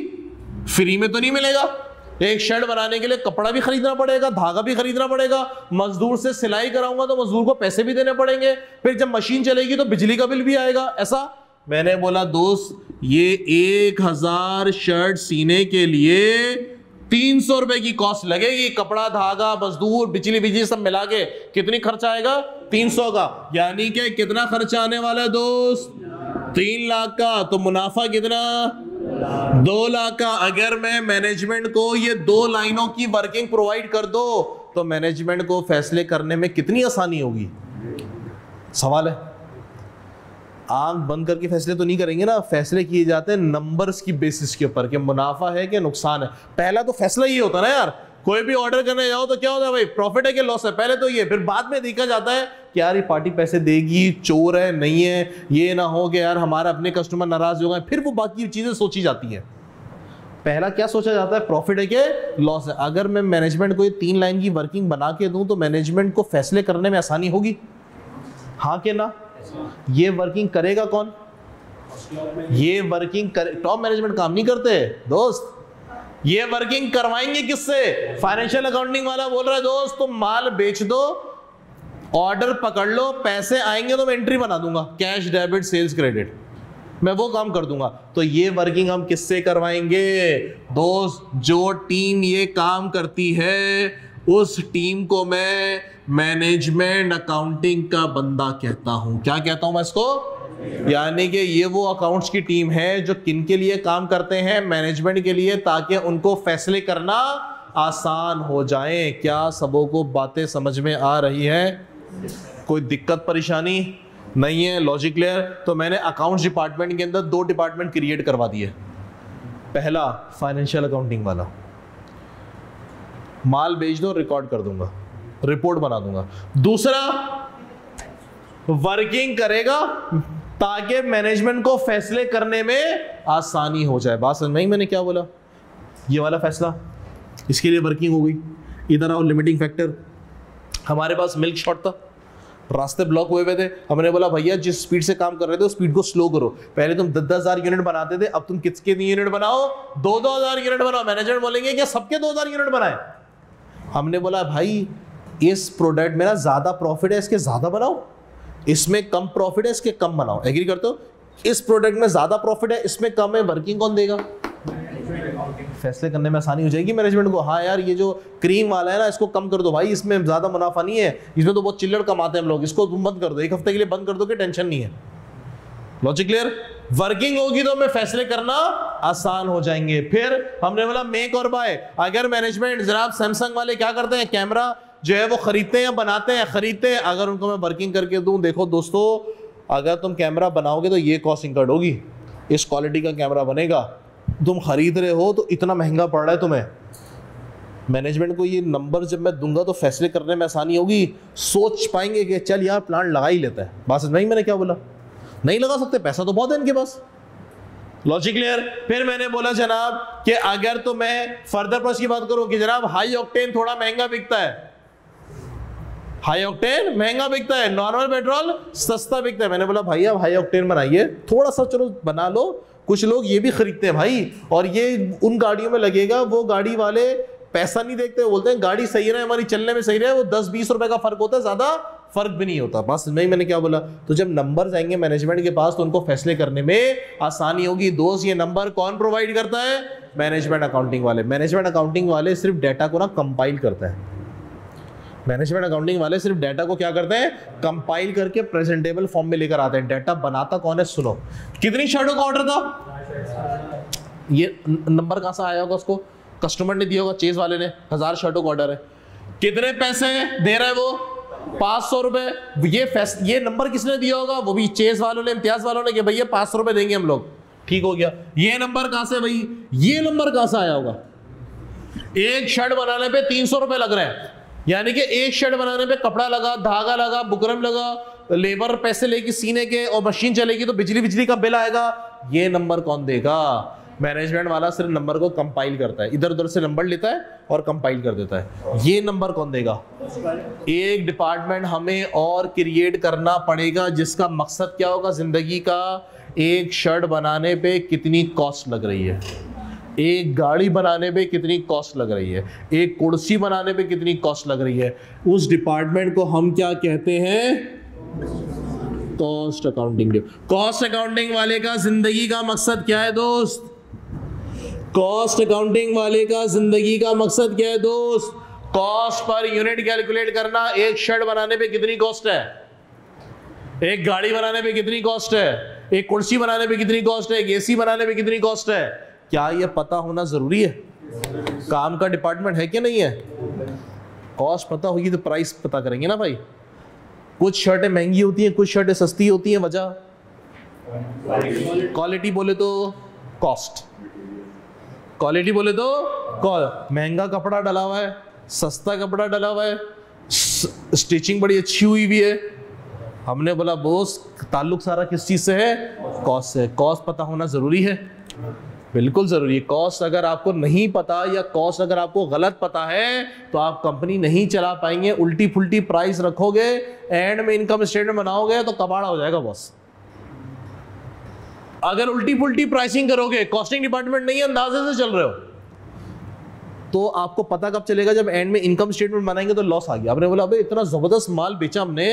Speaker 1: फ्री में तो नहीं मिलेगा। एक शर्ट बनाने के लिए कपड़ा भी खरीदना पड़ेगा, धागा भी खरीदना पड़ेगा, मजदूर से सिलाई कराऊंगा तो मजदूर को पैसे भी देने पड़ेंगे, फिर जब मशीन चलेगी तो बिजली का बिल भी आएगा। ऐसा मैंने बोला दोस्त ये 1000 शर्ट सीने के लिए 300 रुपए की कॉस्ट लगेगी। कपड़ा, धागा, मजदूर, बिजली सब मिला के कितनी खर्चा आएगा? 300 का। यानी कि कितना खर्चा आने वाला है दोस्त? 3 लाख का। तो मुनाफा कितना? 2 लाख का। अगर मैं मैनेजमेंट को ये 2 लाइनों की वर्किंग प्रोवाइड कर दो तो मैनेजमेंट को फैसले करने में कितनी आसानी होगी? सवाल है। आंख बंद करके फैसले तो नहीं करेंगे ना, फैसले किए जाते हैं नंबर्स की बेसिस के ऊपर कि मुनाफा है कि नुकसान है। पहला तो फैसला ये होता ना यार, कोई भी ऑर्डर करने जाओ तो क्या होता है भाई, प्रॉफिट है कि लॉस है, पहले तो ये, फिर बाद में देखा जाता है कि यार ये पार्टी पैसे देगी, चोर है नहीं है, ये ना हो कि यार हमारा अपने कस्टमर नाराज हो गए, फिर वो बाकी चीजें सोची जाती हैं। पहला क्या सोचा जाता है, प्रॉफिट है कि लॉस है। अगर मैं मैनेजमेंट को ये 3 लाइन की वर्किंग बना के दूं तो मैनेजमेंट को फैसले करने में आसानी होगी, हाँ के ना? ये वर्किंग करेगा कौन? ये वर्किंग टॉप मैनेजमेंट काम नहीं करते दोस्त, ये वर्किंग करवाएंगे किससे? फाइनेंशियल अकाउंटिंग वाला बोल रहा है दोस्त तुम माल बेच दो, ऑर्डर पकड़ लो, पैसे आएंगे तो मैं एंट्री बना दूंगा, कैश डेबिट सेल्स क्रेडिट, मैं वो काम कर दूंगा। तो ये वर्किंग हम किससे करवाएंगे दोस्त? जो टीम ये काम करती है उस टीम को मैं मैनेजमेंट अकाउंटिंग का बंदा कहता हूं। क्या कहता हूं मैं इसको? यानी कि ये वो अकाउंट्स की टीम है जो किन के लिए काम करते हैं? मैनेजमेंट के लिए, ताकि उनको फैसले करना आसान हो जाए। क्या सबों को बातें समझ में आ रही है? कोई दिक्कत परेशानी नहीं है? Logic clear? तो मैंने अकाउंट्स डिपार्टमेंट के अंदर 2 डिपार्टमेंट क्रिएट करवा दिए। पहला फाइनेंशियल अकाउंटिंग वाला, माल बेच दो रिकॉर्ड कर दूंगा, रिपोर्ट बना दूंगा। दूसरा वर्किंग करेगा ताकि मैनेजमेंट को फैसले करने में आसानी हो जाए। बात समझ में आई मैंने क्या बोला? ये वाला फैसला, इसके लिए वर्किंग हो गई। इधर आओ, लिमिटिंग फैक्टर। हमारे पास मिल्क शॉर्ट था, रास्ते ब्लॉक हुए थे, हमने बोला भैया जिस स्पीड से काम कर रहे थे उस स्पीड को स्लो करो। पहले तुम 10,000 यूनिट बनाते थे, अब तुम किसके यूनिट बनाओ? 2,000 यूनिट बनाओ। मैनेजर बोलेंगे क्या सबके 2,000 यूनिट बनाए? हमने बोला भाई इस प्रोडक्ट में ना ज्यादा प्रॉफिट है, इसके ज्यादा बनाओ, इसमें कम प्रॉफिट है, इसके कम बनाओ। एग्री करते हो? इस प्रोडक्ट में ज्यादा प्रॉफिट है, इसमें कम है, वर्किंग कौन देगा? फैसले करने में आसानी हो जाएगी मैनेजमेंट को। हाँ यार ये जो क्रीम वाला है ना इसको कम कर दो भाई, इसमें ज्यादा मुनाफा नहीं है, इसमें तो बहुत चिल्लड़ कमाते हैं हम लोग, इसको तुम बंद कर दो, 1 हफ्ते के लिए बंद कर दो कि टेंशन नहीं है। Logic clear? वर्किंग होगी तो हमें फैसले करना आसान हो जाएंगे। फिर हमने बोला मेक और बाय। अगर मैनेजमेंट, जनाब सैमसंग वाले क्या करते हैं, कैमरा जो है वो खरीदते हैं, बनाते हैं, खरीदते हैं, अगर उनको मैं वर्किंग करके दूं, देखो दोस्तों अगर तुम कैमरा बनाओगे तो ये कॉस्ट इंकर्ड होगी, इस क्वालिटी का कैमरा बनेगा, तुम खरीद रहे हो तो इतना महंगा पड़ रहा है तुम्हें। मैनेजमेंट को ये नंबर जब मैं दूंगा तो फैसले करने में आसानी होगी, सोच पाएंगे कि चल यार प्लांट लगा ही लेता है। बात समझ में आई मैंने क्या बोला? नहीं लगा सकते, पैसा तो बहुत है इनके पास। Logic clear? फिर मैंने बोला जनाब कि अगर तो मैं फर्दर प्लस की बात करूं कि जनाब हाई ऑक्टेन थोड़ा महंगा बिकता है, हाई ऑक्टेन महंगा बिकता है, नॉर्मल पेट्रोल सस्ता बिकता है। मैंने बोला भाई आप हाई ऑक्टेन बनाइए, थोड़ा सा चलो बना लो, कुछ लोग ये भी खरीदते हैं भाई, और ये उन गाड़ियों में लगेगा, वो गाड़ी वाले पैसा नहीं देखते, बोलते हैं गाड़ी सही रहे, हमारी चलने में सही रहे, वो 10-20 रुपए का फर्क होता है, ज्यादा फर्क भी नहीं होता। बस नहीं, मैंने क्या बोला? तो जब नंबर आएंगे मैनेजमेंट के पास तो उनको फैसले करने में आसानी होगी। दोस्त ये नंबर कौन प्रोवाइड करता है? मैनेजमेंट अकाउंटिंग वाले। मैनेजमेंट अकाउंटिंग वाले सिर्फ डाटा को ना कंपाइल करता है। मैनेजमेंट अकाउंटिंग वाले सिर्फ डाटा को क्या करते हैं? कंपाइल करके प्रेजेंटेबल फॉर्म में लेकर आते हैं। डाटा बनाता कौन है? सुनो, कितनी शर्टों का ऑर्डर था? ये नंबर कहां से आया होगा? उसको कस्टमर ने दिया होगा, चेज वाले ने, 1000 शर्टों का ऑर्डर है, कितने पैसे दे रहा है वो? 500 रुपए। ये नंबर किसने दिया होगा? वो भी चेज वालों ने, इम्तियाज वालों ने, कि भैया 500 रुपए देंगे हम लोग। ठीक हो गया। ये नंबर कहां से भाई? ये नंबर कहां से आया होगा? एक शर्ट बनाने पे 300 रुपए लग रहे हैं, यानी कि एक शर्ट बनाने पे कपड़ा लगा, धागा लगा, बुकरम लगा, लेबर पैसे लेके सीने के, और मशीन चलेगी तो बिजली का बिल आएगा। ये नंबर कौन देगा? मैनेजमेंट वाला सिर्फ नंबर को कंपाइल करता है, इधर उधर से नंबर लेता है और कंपाइल कर देता है। ये नंबर कौन देगा? एक डिपार्टमेंट हमें और क्रिएट करना पड़ेगा जिसका मकसद क्या होगा जिंदगी का? एक शर्ट बनाने पे कितनी कॉस्ट लग रही है, एक गाड़ी बनाने पे कितनी कॉस्ट लग रही है, एक कुर्सी बनाने पे कितनी कॉस्ट लग रही है। उस डिपार्टमेंट को हम क्या कहते हैं? Cost accounting. कॉस्ट अकाउंटिंग वाले का जिंदगी का मकसद क्या है दोस्त? कॉस्ट अकाउंटिंग वाले का जिंदगी का मकसद क्या है दोस्त? कॉस्ट पर यूनिट कैलकुलेट करना। एक शर्ट बनाने पे कितनी कॉस्ट है, एक गाड़ी बनाने पे कितनी कॉस्ट है, एक कुर्सी बनाने पे कितनी कॉस्ट है, एक एसी बनाने पे कितनी कॉस्ट है। क्या यह पता होना जरूरी है? काम का डिपार्टमेंट है कि नहीं है? कॉस्ट पता होगी तो प्राइस पता करेंगे ना भाई। कुछ शर्टें महंगी होती हैं, कुछ शर्टें सस्ती होती हैं, वजह क्वालिटी बोले तो कॉस्ट। क्वालिटी बोले तो महंगा कपड़ा डला हुआ है, सस्ता कपड़ा डला हुआ है, स्टिचिंग बड़ी अच्छी हुई भी है। हमने बोला बॉस ताल्लुक सारा किस चीज से है? कॉस्ट से। कॉस्ट पता होना जरूरी है, बिल्कुल जरूरी है। कॉस्ट अगर आपको नहीं पता या कॉस्ट अगर आपको गलत पता है तो आप कंपनी नहीं चला पाएंगे। उल्टी फुल्टी प्राइस रखोगे, एंड में इनकम स्टेटमेंट बनाओगे तो कबाड़ा हो जाएगा बॉस। अगर उल्टी फुल्टी प्राइसिंग करोगे, कॉस्टिंग डिपार्टमेंट नहीं है, अंदाजे से चल रहे हो, तो आपको पता कब चलेगा? जब एंड में इनकम स्टेटमेंट बनाएंगे तो लॉस आ गया। आपने बोला अबे इतना जबरदस्त माल बेचा हमने,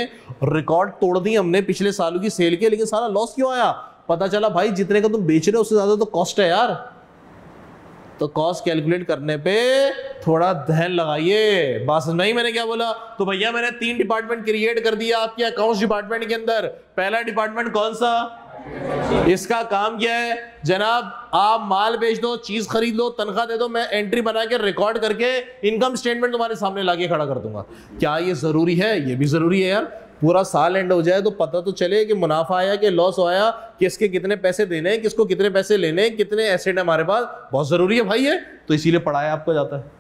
Speaker 1: रिकॉर्ड तोड़ दिए हमने पिछले सालों की सेल के, लेकिन सारा लॉस क्यों आया? पता चला भाई जितने का तुम बेच रहे हो उससे ज्यादा तो कॉस्ट है यार। तो कॉस्ट कैलकुलेट करने पे थोड़ा ध्यान लगाइए। बात समझ में आई मैंने क्या बोला? तो भैया मैंने 3 डिपार्टमेंट क्रिएट कर दिया आपके अकाउंट्स डिपार्टमेंट के अंदर। पहला डिपार्टमेंट कौन सा? इसका काम क्या है जनाब? आप माल बेच दो, चीज खरीद लो, तनख्वाह दे दो, मैं एंट्री बना के रिकॉर्ड करके इनकम स्टेटमेंट तुम्हारे सामने लाके खड़ा कर दूंगा। क्या ये जरूरी है? ये भी जरूरी है यार। पूरा साल एंड हो जाए तो पता तो चले कि मुनाफा आया कि लॉस आया, किसके कितने पैसे देने हैं, किसको कितने पैसे लेने हैं, कितने एसेट है हमारे पास। बहुत जरूरी है भाई ये, तो इसीलिए पढ़ाया आपको जाता है,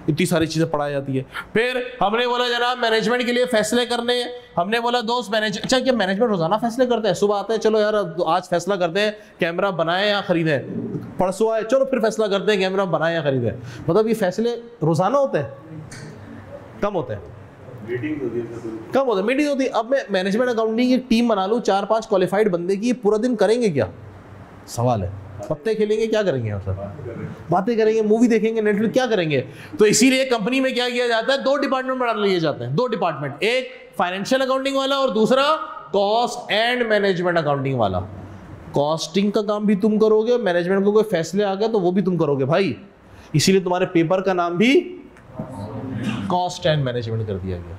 Speaker 1: इतनी सारी चीजें पढ़ाई जाती है। फिर हमने बोला जनाब मैनेजमेंट के लिए फैसले करने हैं। हमने बोला दोस्त अच्छा क्या मैनेजमेंट रोजाना फैसले करते हैं? सुबह आते हैं चलो यार आज फैसला करते हैं कैमरा बनाए या खरीदें, परसों आए चलो फिर फैसला करते हैं कैमरा बनाए या खरीदें। मतलब ये फैसले रोजाना होते हैं? कम होते हैं,
Speaker 2: मीटिंग होती है,
Speaker 1: कम होता है, मीटिंग होती है। अब मैं मैनेजमेंट अकाउंटिंग की टीम बना लूँ 4-5 क्वालिफाइड बंदे की, पूरा दिन करेंगे क्या? सवाल है। पत्ते खेलेंगे, क्या करेंगे हम सब? बातें करेंगे, मूवी देखेंगे, नेटफ्लिक्स, क्या करेंगे? तो इसीलिए कंपनी में क्या किया जाता है? 2 डिपार्टमेंट बना लिए जाते हैं। 2 डिपार्टमेंट, एक फाइनेंशियल अकाउंटिंग वाला और दूसरा कॉस्ट एंड मैनेजमेंट अकाउंटिंग वाला। कॉस्टिंग का काम भी तुम करोगे, मैनेजमेंट को कोई फैसले आ गए तो वो भी तुम करोगे भाई। इसीलिए तुम्हारे पेपर का नाम भी कॉस्ट एंड मैनेजमेंट कर दिया गया।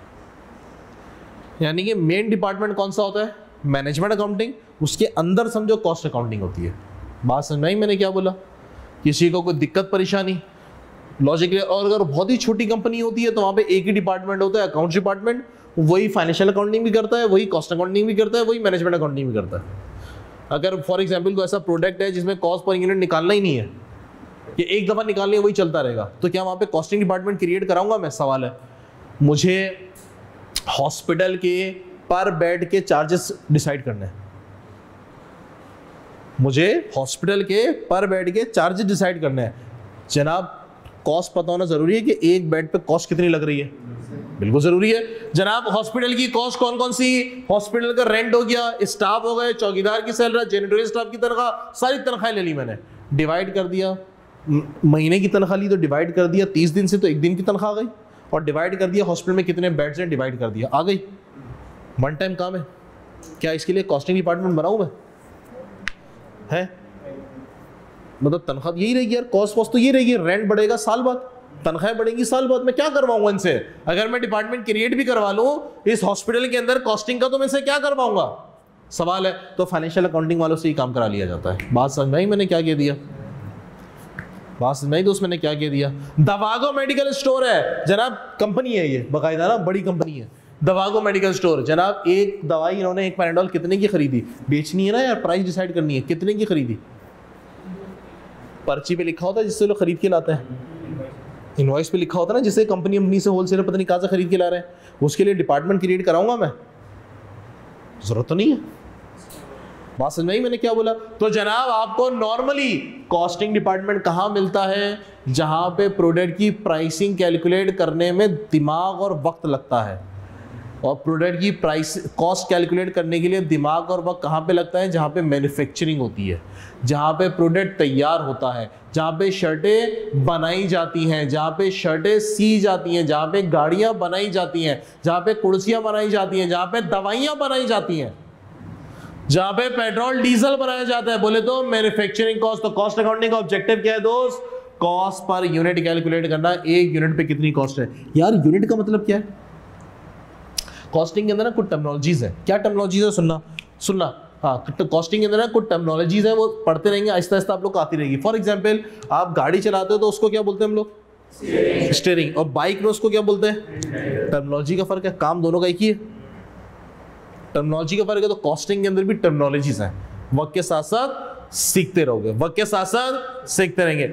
Speaker 1: यानी कि मेन डिपार्टमेंट कौन सा होता है? मैनेजमेंट अकाउंटिंग, उसके अंदर समझो कॉस्ट अकाउंटिंग होती है। बात समझ में आई मैंने क्या बोला? किसी को कोई दिक्कत परेशानी लॉजिक? और अगर बहुत ही छोटी कंपनी होती है तो वहां पे एक ही डिपार्टमेंट होता है, अकाउंट्स डिपार्टमेंट, वही फाइनेंशियल अकाउंटिंग भी करता है, वही कॉस्ट अकाउंटिंग भी करता है, वही मैनेजमेंट अकाउंटिंग भी करता है। अगर फॉर एग्जाम्पल कोई ऐसा प्रोडक्ट है जिसमें कॉस्ट पर यूनिट निकालना ही नहीं है, ये एक दफा निकालनी है वही चलता रहेगा, तो क्या वहां पे कॉस्टिंग डिपार्टमेंट क्रिएट कराऊंगा मैं? सवाल है। मुझे हॉस्पिटल के पर बेड के चार्जेस डिसाइड करने हैं, मुझे हॉस्पिटल के पर बेड के चार्जेस डिसाइड करने हैं। जनाब कॉस्ट पता होना जरूरी है कि एक बेड पे कॉस्ट कितनी लग रही है? बिल्कुल जरूरी है। जनाब हॉस्पिटल की कॉस्ट कौन कौन सी? हॉस्पिटल का रेंट हो गया, स्टाफ हो गए, चौकीदार की सैलरी, जैनिटोरियल स्टाफ की तनख्वाह, सारी तनख्वाह ले ली मैंने, डिवाइड कर दिया। महीने की तनख्वाह ली तो डिवाइड कर दिया, 30 दिन से तो 1 दिन की तनख्वाह आ गई, और डिवाइड कर दिया हॉस्पिटल में कितने बेड्स हैं, डिवाइड कर दिया, आ गई। 1 टाइम काम है। क्या इसके लिए कॉस्टिंग डिपार्टमेंट बनाऊं मैं? है मतलब तनख्वाह यही रहेगी यार, कॉस्ट वॉस्ट तो यही रहेगी। रेंट बढ़ेगा साल बाद, तनख्वाहें बढ़ेंगी साल बाद, मैं क्या करवाऊंगा इनसे? अगर मैं डिपार्टमेंट क्रिएट भी करवा लूं इस हॉस्पिटल के अंदर कॉस्टिंग का, तो मैं इसे क्या करवाऊंगा? सवाल है। तो फाइनेंशियल अकाउंटिंग वालों से ही काम करा लिया जाता है। बात समझ में आई मैंने क्या कह दिया? बात समझ में आई दोस्त मैंने क्या कह दिया? दवागो मेडिकल स्टोर है जनाब, कंपनी है ये बाकायदा ना, बड़ी कंपनी है दवागो मेडिकल स्टोर। जनाब एक दवाई इन्होंने, एक पैराडोल कितने की खरीदी? बेचनी है ना यार, प्राइस डिसाइड करनी है, कितने की खरीदी? पर्ची पे लिखा होता है जिससे लोग खरीद के लाते हैं, इनवॉइस पे लिखा होता है ना, जिससे कंपनी अपनी से होलसेलर पता नहीं कहाँ से खरीद के ला रहे हैं। उसके लिए डिपार्टमेंट क्रिएट कराऊंगा मैं? जरूरत तो नहीं है। बात समझ में आई मैंने क्या बोला? तो जनाब आपको नॉर्मली कॉस्टिंग डिपार्टमेंट कहाँ मिलता है? जहां पे प्रोडक्ट की प्राइसिंग कैलकुलेट करने में दिमाग और वक्त लगता है। और प्रोडक्ट की प्राइस कॉस्ट कैलकुलेट करने के लिए दिमाग और वक्त कहाँ पे लगता है? जहाँ पे मैन्युफैक्चरिंग होती है, जहाँ पे प्रोडक्ट तैयार होता है, जहाँ पे शर्टें बनाई जाती हैं, जहाँ पे शर्टें सी जाती हैं, जहाँ पे गाड़ियाँ बनाई जाती हैं, जहाँ पे कुर्सियाँ बनाई जाती हैं, जहाँ पे दवाइयाँ बनाई जाती हैं, जहाँ पे पेट्रोल डीजल बनाया जाता है। बोले तो मैन्युफैक्चरिंग कॉस्ट। तो कॉस्ट अकाउंटिंग का ऑब्जेक्टिव क्या है दोस्त? कॉस्ट पर यूनिट कैलकुलेट करना, एक यूनिट पे कितनी कॉस्ट है। यार यूनिट का मतलब क्या है? कॉस्टिंग के अंदर ना कुछ टर्मिनोलॉजीज है। क्या टर्मिनोलॉजीज है? सुनना हाँ, तो कॉस्टिंग के अंदर ना कुछ टर्मिनोलॉजीज है, वो पढ़ते रहेंगे, आहिस्ता आहिस्ता आप लोग को आती रहेगी। फॉर एग्जांपल आप गाड़ी चलाते हो तो उसको क्या बोलते हैं हम लोग? स्टीयरिंग। और बाइक में उसको क्या बोलते हैं? टर्मिनोलॉजी का फर्क है, काम दोनों का एक ही है, टर्मिनोलॉजी का फर्क है। तो कॉस्टिंग के अंदर भी टर्मिनोलॉजीज हैं, वक्त के साथ साथ सीखते रहोगे, वक्त के साथ साथ सीखते रहेंगे।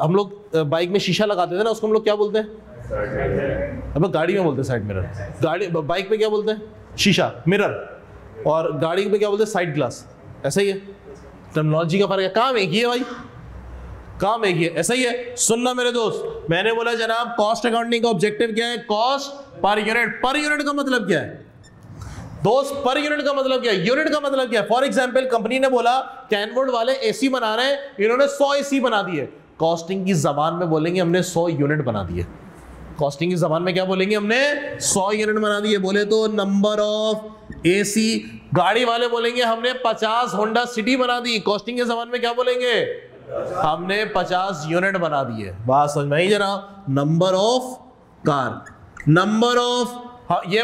Speaker 1: हम लोग बाइक में शीशा लगाते थे ना, उसको हम लोग क्या बोलते हैं? अब गाड़ी में बोलते हैं साइड मिरर, गाड़ी बाइक में क्या बोलते हैं? शीशा, मिरर, और गाड़ी में क्या बोलते हैं? Side glass. ऐसा ही है, टेक्नोलॉजी का फर्क है, काम एक ही है भाई, काम एक ही है। ऐसा ही है। सुनना मेरे दोस्त, मैंने बोला जनाब कॉस्ट अकाउंटिंग का ऑब्जेक्टिव क्या है? Cost per unit. Per unit का मतलब क्या है दोस्त? पर यूनिट का मतलब क्या है? यूनिट का मतलब क्या है? फॉर एग्जांपल कंपनी ने बोला कैनवुड वाले एसी बना रहे हैं, इन्होंने 100 एसी बना दिए। कॉस्टिंग की जबान में बोलेंगे हमने 100 यूनिट बना दिए। कॉस्टिंग की जबान में क्या बोलेंगे? हमने 100 यूनिट बना दिए। बोले तो नंबर ऑफ एसी। गाड़ी वाले बोलेंगे हमने 50 होंडा सिटी बना दी। कॉस्टिंग की जबान में क्या बोलेंगे? हमने 50 यूनिट बना दिए। बात समझ में आई जरा? Number of car, number of, ये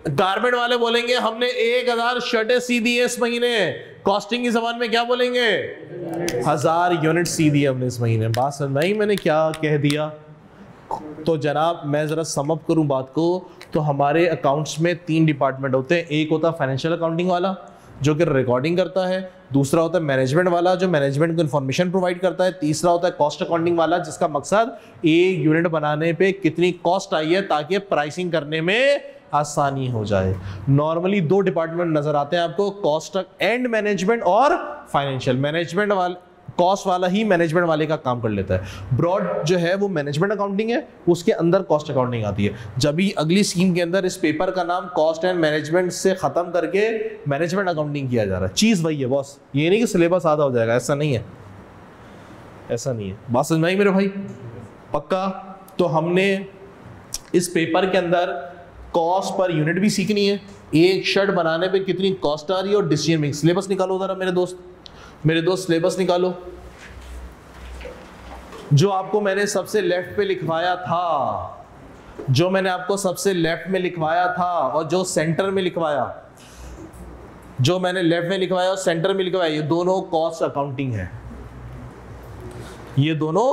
Speaker 1: गारमेंट वाले बोलेंगे हमने 1000 शर्टें सी दी है इस महीने। कॉस्टिंग की जबान में क्या बोलेंगे? 1000 यूनिट सी दी हमने इस महीने। बात समझ में आई मैंने क्या कह दिया? तो जनाब मैं जरा सम अप करूं बात को, तो हमारे अकाउंट्स में 3 डिपार्टमेंट होते हैं। एक होता है फाइनेंशियल अकाउंटिंग वाला जो कि रिकॉर्डिंग करता है, दूसरा होता है मैनेजमेंट वाला जो मैनेजमेंट को इन्फॉर्मेशन प्रोवाइड करता है, तीसरा होता है कॉस्ट अकाउंटिंग वाला जिसका मकसद एक यूनिट बनाने पे कितनी कॉस्ट आई है ताकि प्राइसिंग करने में आसानी हो जाए। नॉर्मली 2 डिपार्टमेंट नजर आते हैं आपको, कॉस्ट एंड मैनेजमेंट और फाइनेंशियल। मैनेजमेंट वाला, कॉस्ट वाला ही मैनेजमेंट वाले का काम कर लेता है। ब्रॉड जो है वो मैनेजमेंट अकाउंटिंग है, उसके अंदर कॉस्ट अकाउंटिंग आती है। जब भी अगली स्कीम के अंदर इस पेपर का नाम कॉस्ट एंड मैनेजमेंट से खत्म करके मैनेजमेंट अकाउंटिंग किया जा रहा है। चीज वही है बॉस, ये नहीं कि सिलेबस आधा हो जाएगा, ऐसा नहीं है, ऐसा नहीं है। बात समझ में आई मेरे भाई? पक्का? तो हमने इस पेपर के अंदर कॉस्ट पर यूनिट भी सीखनी है, एक शर्ट बनाने पे कितनी कॉस्ट आ रही है, और डिसीजन मेकिंग। सिलेबस निकालो जरा मेरे दोस्त, मेरे दोस्त सिलेबस निकालो। जो आपको मैंने सबसे लेफ्ट पे लिखवाया था, जो मैंने आपको सबसे लेफ्ट में लिखवाया था और जो सेंटर में लिखवाया, जो मैंने लेफ्ट में लिखवाया और सेंटर में लिखवाया, ये दोनों कॉस्ट अकाउंटिंग है, ये दोनों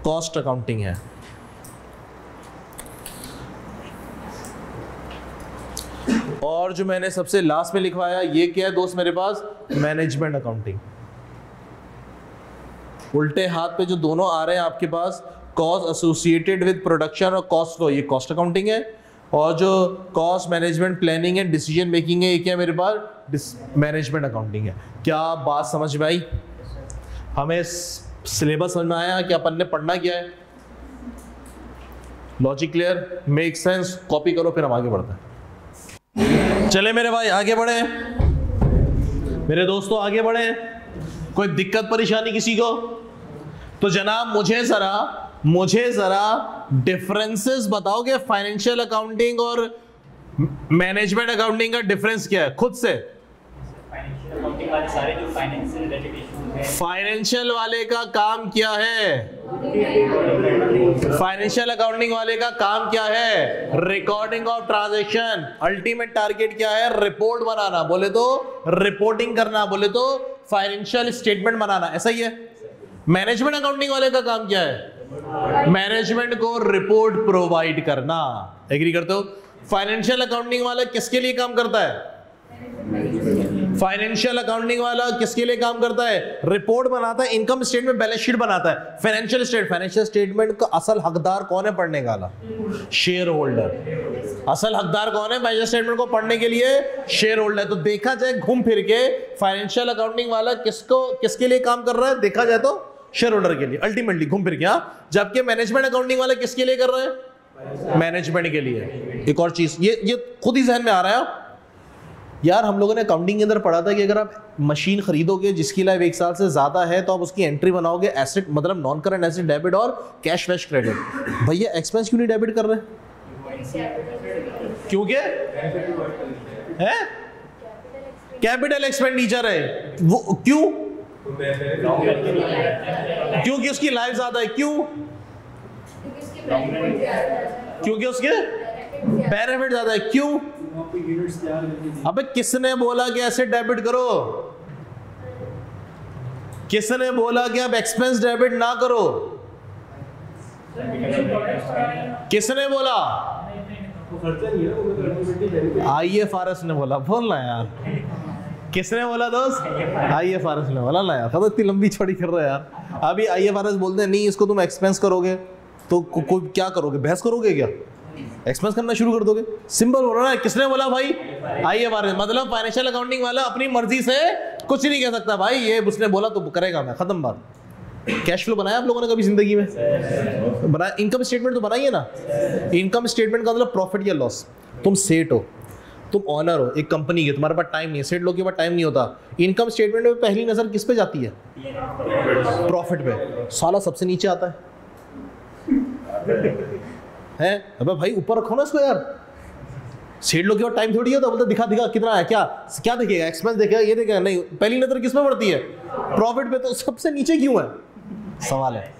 Speaker 1: कॉस्ट अकाउंटिंग है। और जो मैंने सबसे लास्ट में लिखवाया ये क्या है दोस्त मेरे पास? Management accounting. उल्टे हाथ पे जो दोनों आ रहे हैं आपके पास, कॉस्ट एसोसिएटेड विद प्रोडक्शन और कॉस्ट फ्लो, ये कॉस्ट अकाउंटिंग है। और जो cost management planning and decision making है, ये क्या मेरे पास? मैनेजमेंट अकाउंटिंग है। क्या बात समझ में आई? हमें सिलेबस समझ में आया कि अपन ने पढ़ना क्या है? Logic clear? Make sense? Copy करो फिर हम आगे बढ़ते हैं। चले मेरे भाई आगे बढ़े, मेरे दोस्तों आगे बढ़े। कोई दिक्कत परेशानी किसी को? तो जनाब मुझे जरा डिफरेंसेस बताओगे फाइनेंशियल अकाउंटिंग और मैनेजमेंट अकाउंटिंग का डिफरेंस क्या है खुद से? फाइनेंशियल वाले का काम क्या है? फाइनेंशियल अकाउंटिंग वाले का काम क्या है? Recording of transaction. Ultimate target क्या है? रिपोर्ट बनाना, बोले तो रिपोर्टिंग करना, बोले तो फाइनेंशियल स्टेटमेंट बनाना। ऐसा ही है। मैनेजमेंट अकाउंटिंग वाले का काम क्या है? मैनेजमेंट को रिपोर्ट प्रोवाइड करना। एग्री करते हो? फाइनेंशियल अकाउंटिंग वाला किसके लिए काम करता है? फाइनेंशियल अकाउंटिंग वाला किसके लिए काम करता है? रिपोर्ट बनाता है, इनकम स्टेटमेंट, बैलेंस शीट बनाता है। फाइनेंशियल स्टेटमेंट का असल हकदार कौन है पढ़ने वाला? Share holder. असल हकदार कौन है फाइनेंशियल स्टेटमेंट को पढ़ने के लिए? Share holder. तो देखा जाए घूम फिर के फाइनेंशियल अकाउंटिंग वाला किसके लिए काम कर रहा है? देखा जाए तो शेयर होल्डर के लिए अल्टीमेटली घूम फिर के। जबकि मैनेजमेंट अकाउंटिंग वाला किसके लिए कर रहा है? मैनेजमेंट के लिए। एक और चीज ये खुद ही जहन में आ रहा है यार, हम लोगों ने अकाउंटिंग के अंदर पढ़ा था कि अगर आप मशीन खरीदोगे जिसकी लाइफ 1 साल से ज्यादा है तो आप उसकी एंट्री बनाओगे एसेट, मतलब नॉन करंट एसेट डेबिट और कैश वैश क्रेडिट। भैया एक्सपेंस क्यों नहीं डेबिट कर रहे? क्योंकि है कैपिटल एक्सपेंडिचर है वो। क्यों? क्योंकि उसकी लाइफ ज्यादा है। क्यों? क्योंकि उसके बेनिफिट ज्यादा है। क्यों? अबे किसने बोला कि ऐसे डेबिट करो? किसने बोला कि आप एक्सपेंस डेबिट ना करो? किसने बोला? IFRS ने बोला। बोलना यार, किसने बोला दोस्त? IFRS ने बोला ना यार, तो इतनी लंबी छोड़ी कर रहा है यार। अभी IFRS बोलते हैं नहीं इसको तुम एक्सपेंस करोगे तो क्या करोगे, बहस करोगे क्या? एक्सपेंस करना शुरू कर दोगे। सिंपल बोल रहा है। किसने बोला भाई? IFRS। मतलब फाइनेंशियल अकाउंटिंग वाला अपनी मर्जी से कुछ नहीं कह सकता भाई, ये उसने बोला तो करेगा मैं, खत्म बात। कैश फ्लो बनाया आप लोगों ने कभी जिंदगी में? बनाया। इनकम स्टेटमेंट तो बनाइए ना। इनकम स्टेटमेंट का मतलब प्रॉफिट या लॉस। तुम सेट हो, तुम ऑनर हो एक कंपनी के, तुम्हारे पास टाइम नहीं है, सेट लोग के पास टाइम नहीं होता। इनकम स्टेटमेंट में पहली नजर किस पे जाती है? प्रॉफिट पे। साला सबसे नीचे आता है? अबे भाई ऊपर रखो ना इसको यार। सेट लोग के पास टाइम थोड़ी होता, बोलते दिखा दिखा कितना है, क्या देखेगा? एक्सपेंस देखेगा, ये देखेगा? नहीं, पहली नजर किस पे पड़ती है? प्रॉफिट पे। तो सबसे नीचे क्यों है? सवाल है।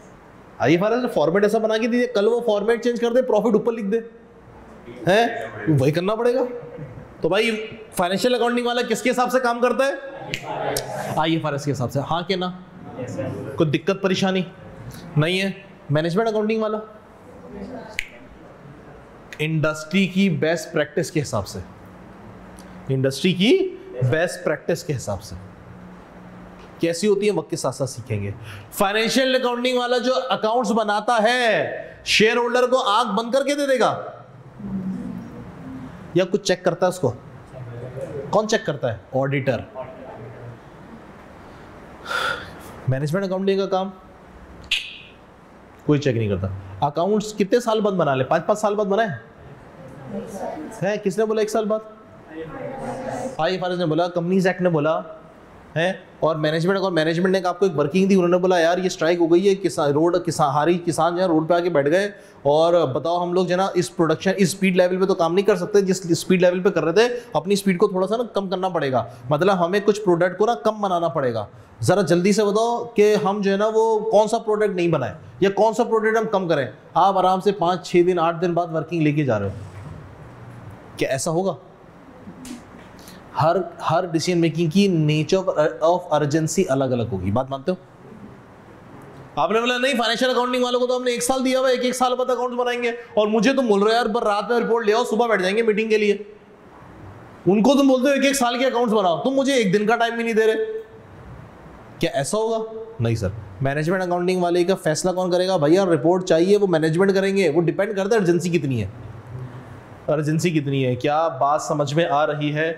Speaker 1: IFRS ने फॉर्मेट ऐसा बना के दिया, कल वो फॉर्मेट चेंज कर दे, प्रॉफिट ऊपर लिख दे, है वही करना पड़ेगा। तो भाई फाइनेंशियल अकाउंटिंग वाला किसके हिसाब से काम करता है? IFRS के हिसाब से। हाँ के ना? कोई दिक्कत परेशानी नहीं है? मैनेजमेंट अकाउंटिंग वाला इंडस्ट्री की बेस्ट प्रैक्टिस के हिसाब से, इंडस्ट्री की बेस्ट प्रैक्टिस के हिसाब से कैसी होती है वक्त के साथ साथ सीखेंगे। फाइनेंशियल अकाउंटिंग वाला जो अकाउंट्स बनाता है, शेयर होल्डर को आंख बंद करके दे देगा या कुछ चेक करता है उसको? कौन चेक करता है? ऑडिटर। मैनेजमेंट अकाउंटिंग का काम कोई चेक नहीं करता। अकाउंट्स कितने साल बाद बना ले? 5-5 साल बाद बनाए हैं? किसने बोला 1 साल बाद? IFRS ने बोला, कंपनीज एक्ट ने बोला है, और मैनेजमेंट ने आपको एक वर्किंग दी। उन्होंने बोला यार ये स्ट्राइक हो गई है, किसान जो है रोड पे आके बैठ गए, और बताओ हम लोग जो ना इस प्रोडक्शन इस स्पीड लेवल पे तो काम नहीं कर सकते जिस स्पीड लेवल पे कर रहे थे, अपनी स्पीड को थोड़ा सा ना कम करना पड़ेगा। मतलब हमें कुछ प्रोडक्ट को ना कम बनाना पड़ेगा। जरा जल्दी से बताओ कि हम जो है ना वो कौन सा प्रोडक्ट नहीं बनाए या कौन सा प्रोडक्ट हम कम करें। आप आराम से 5-6 दिन 8 दिन बाद वर्किंग लेके जा रहे हो। क्या ऐसा होगा? हर डिसीजन मेकिंग की नेचर ऑफ अर्जेंसी अलग अलग होगी। बात मानते हो? आपने बोला नहीं फाइनेंशियल अकाउंटिंग वालों को तो हमने 1 साल दिया हुआ है, 1 साल बाद अकाउंट बनाएंगे, और मुझे तुम बोल रहे हो यार पर रात में रिपोर्ट ले आओ, सुबह बैठ जाएंगे मीटिंग के लिए। उनको तुम बोलते हो 1-1 साल के अकाउंट्स बनाओ, तुम मुझे 1 दिन का टाइम भी नहीं दे रहे। क्या ऐसा होगा? नहीं सर। मैनेजमेंट अकाउंटिंग वाले का फैसला कौन करेगा? भैया रिपोर्ट चाहिए, वो मैनेजमेंट करेंगे। वो डिपेंड करता है अर्जेंसी कितनी है, अर्जेंसी कितनी है। क्या बात समझ में आ रही है?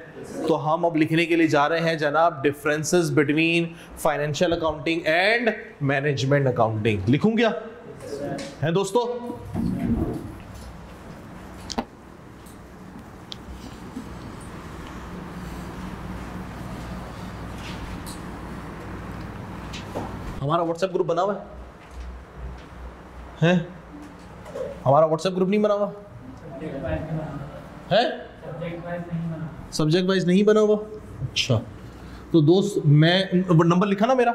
Speaker 1: तो हम अब लिखने के लिए जा रहे हैं जनाब, differences between financial accounting and management accounting. लिखूं क्या है दोस्तों? हमारा व्हाट्सएप ग्रुप बना हुआ है? हमारा व्हाट्सएप ग्रुप नहीं बना हुआ है? सब्जेक्ट वाइज नहीं बना हुआ। अच्छा तो दोस्त, मैं नंबर लिखा ना मेरा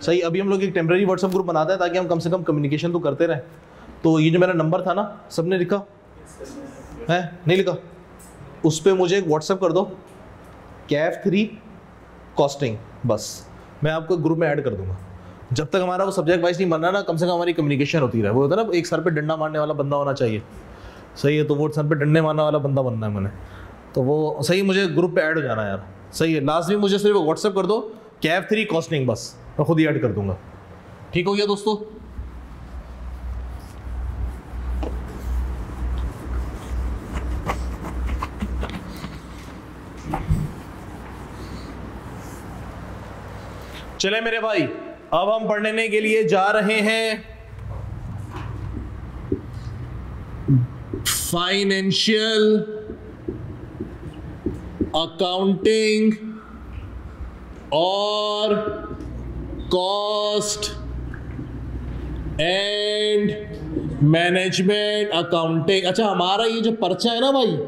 Speaker 1: सही। अभी हम लोग एक टेम्परेरी व्हाट्सएप ग्रुप बनाते हैं ताकि हम कम से कम कम्युनिकेशन तो करते रहें। तो ये जो मेरा नंबर था ना, सबने लिखा है? नहीं लिखा? उस पर मुझे एक व्हाट्सएप कर दो, CAF3 कॉस्टिंग, बस मैं आपको ग्रुप में ऐड कर दूंगा। जब तक हमारा वो सब्जेक्ट वाइज नहीं बनना ना, कम से कम हमारी कम्युनिकेशन होती रहे। वो होता है ना, एक सर पे डंडा मारने वाला बंदा होना चाहिए। सही है, तो वो सर पे डंडे मारने वाला बंदा बनना है मैंने। तो वो सही, मुझे ग्रुप पे ऐड हो जाना यार। सही है, लास्ट में मुझे सिर्फ व्हाट्सएप कर दो CAF3 कॉस्टिंग, बस मैं खुद ही ऐड कर दूंगा। ठीक हो गया दोस्तों? चले मेरे भाई, अब हम पढ़ने के लिए जा रहे हैं फाइनेंशियल अकाउंटिंग और कॉस्ट एंड मैनेजमेंट अकाउंटिंग। अच्छा, हमारा ये जो पर्चा है ना भाई,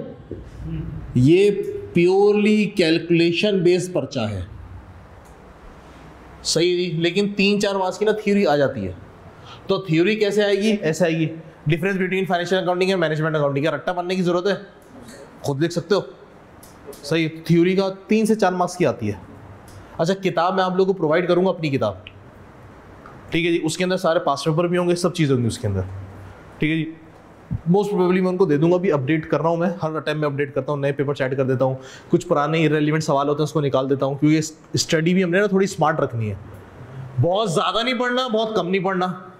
Speaker 1: ये प्योरली कैलकुलेशन बेस्ड पर्चा है। सही, लेकिन 3-4 मार्क्स की ना थ्योरी आ जाती है। तो थ्योरी कैसे आएगी? ऐसे आएगी, difference between financial accounting and management accounting. क्या रट्टा मारने की जरूरत है? खुद देख सकते हो। सही, थ्योरी का 3 से 4 मार्क्स की आती है। अच्छा, किताब मैं आप लोगों को प्रोवाइड करूंगा, अपनी किताब, ठीक है जी। उसके अंदर सारे पास्ट पेपर भी होंगे, सब चीज़ होंगी उसके अंदर, ठीक है जी। मोस्ट प्रोबेबली मैं उनको दे दूंगा, भी अपडेट कर रहा हूँ मैं, हर टाइम में अपडेट करता हूँ, नए पेपर ऐड कर देता हूँ, कुछ पुराने इररिलेवेंट सवाल होते हैं उसको निकाल देता हूँ, क्योंकि स्टडी भी हमने ना थोड़ी स्मार्ट रखनी है, बहुत ज़्यादा नहीं पढ़ना, बहुत कम नहीं पढ़ना,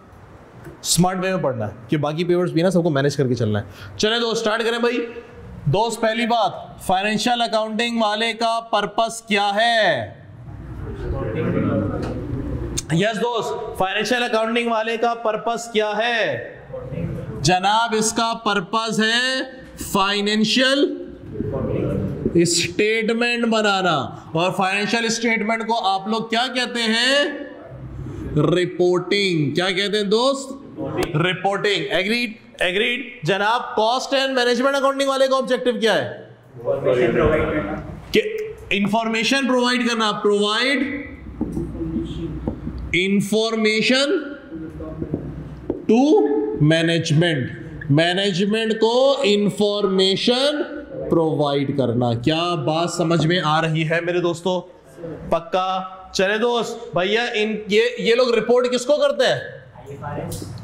Speaker 1: स्मार्ट वे में पढ़ना है कि बाकी पेपर्स भी ना सबको मैनेज करके चलना है। चले दोस्त स्टार्ट करें भाई। दोस्त पहली बात, फाइनेंशियल अकाउंटिंग वाले का पर्पस क्या है? यस दोस्त, फाइनेंशियल अकाउंटिंग वाले का पर्पस क्या है? जनाब इसका पर्पस है फाइनेंशियल स्टेटमेंट बनाना, और फाइनेंशियल स्टेटमेंट को आप लोग क्या कहते हैं? रिपोर्टिंग। क्या कहते हैं दोस्त? रिपोर्टिंग। एग्रीड? एग्रीड। जनाब कॉस्ट एंड मैनेजमेंट अकाउंटिंग वाले का ऑब्जेक्टिव क्या है? इंफॉर्मेशन प्रोवाइड करना, provide information to management, management को इंफॉर्मेशन प्रोवाइड करना। क्या बात समझ में आ रही है मेरे दोस्तों? पक्का? चले दोस्त भैया, ये लोग रिपोर्ट किसको करते हैं?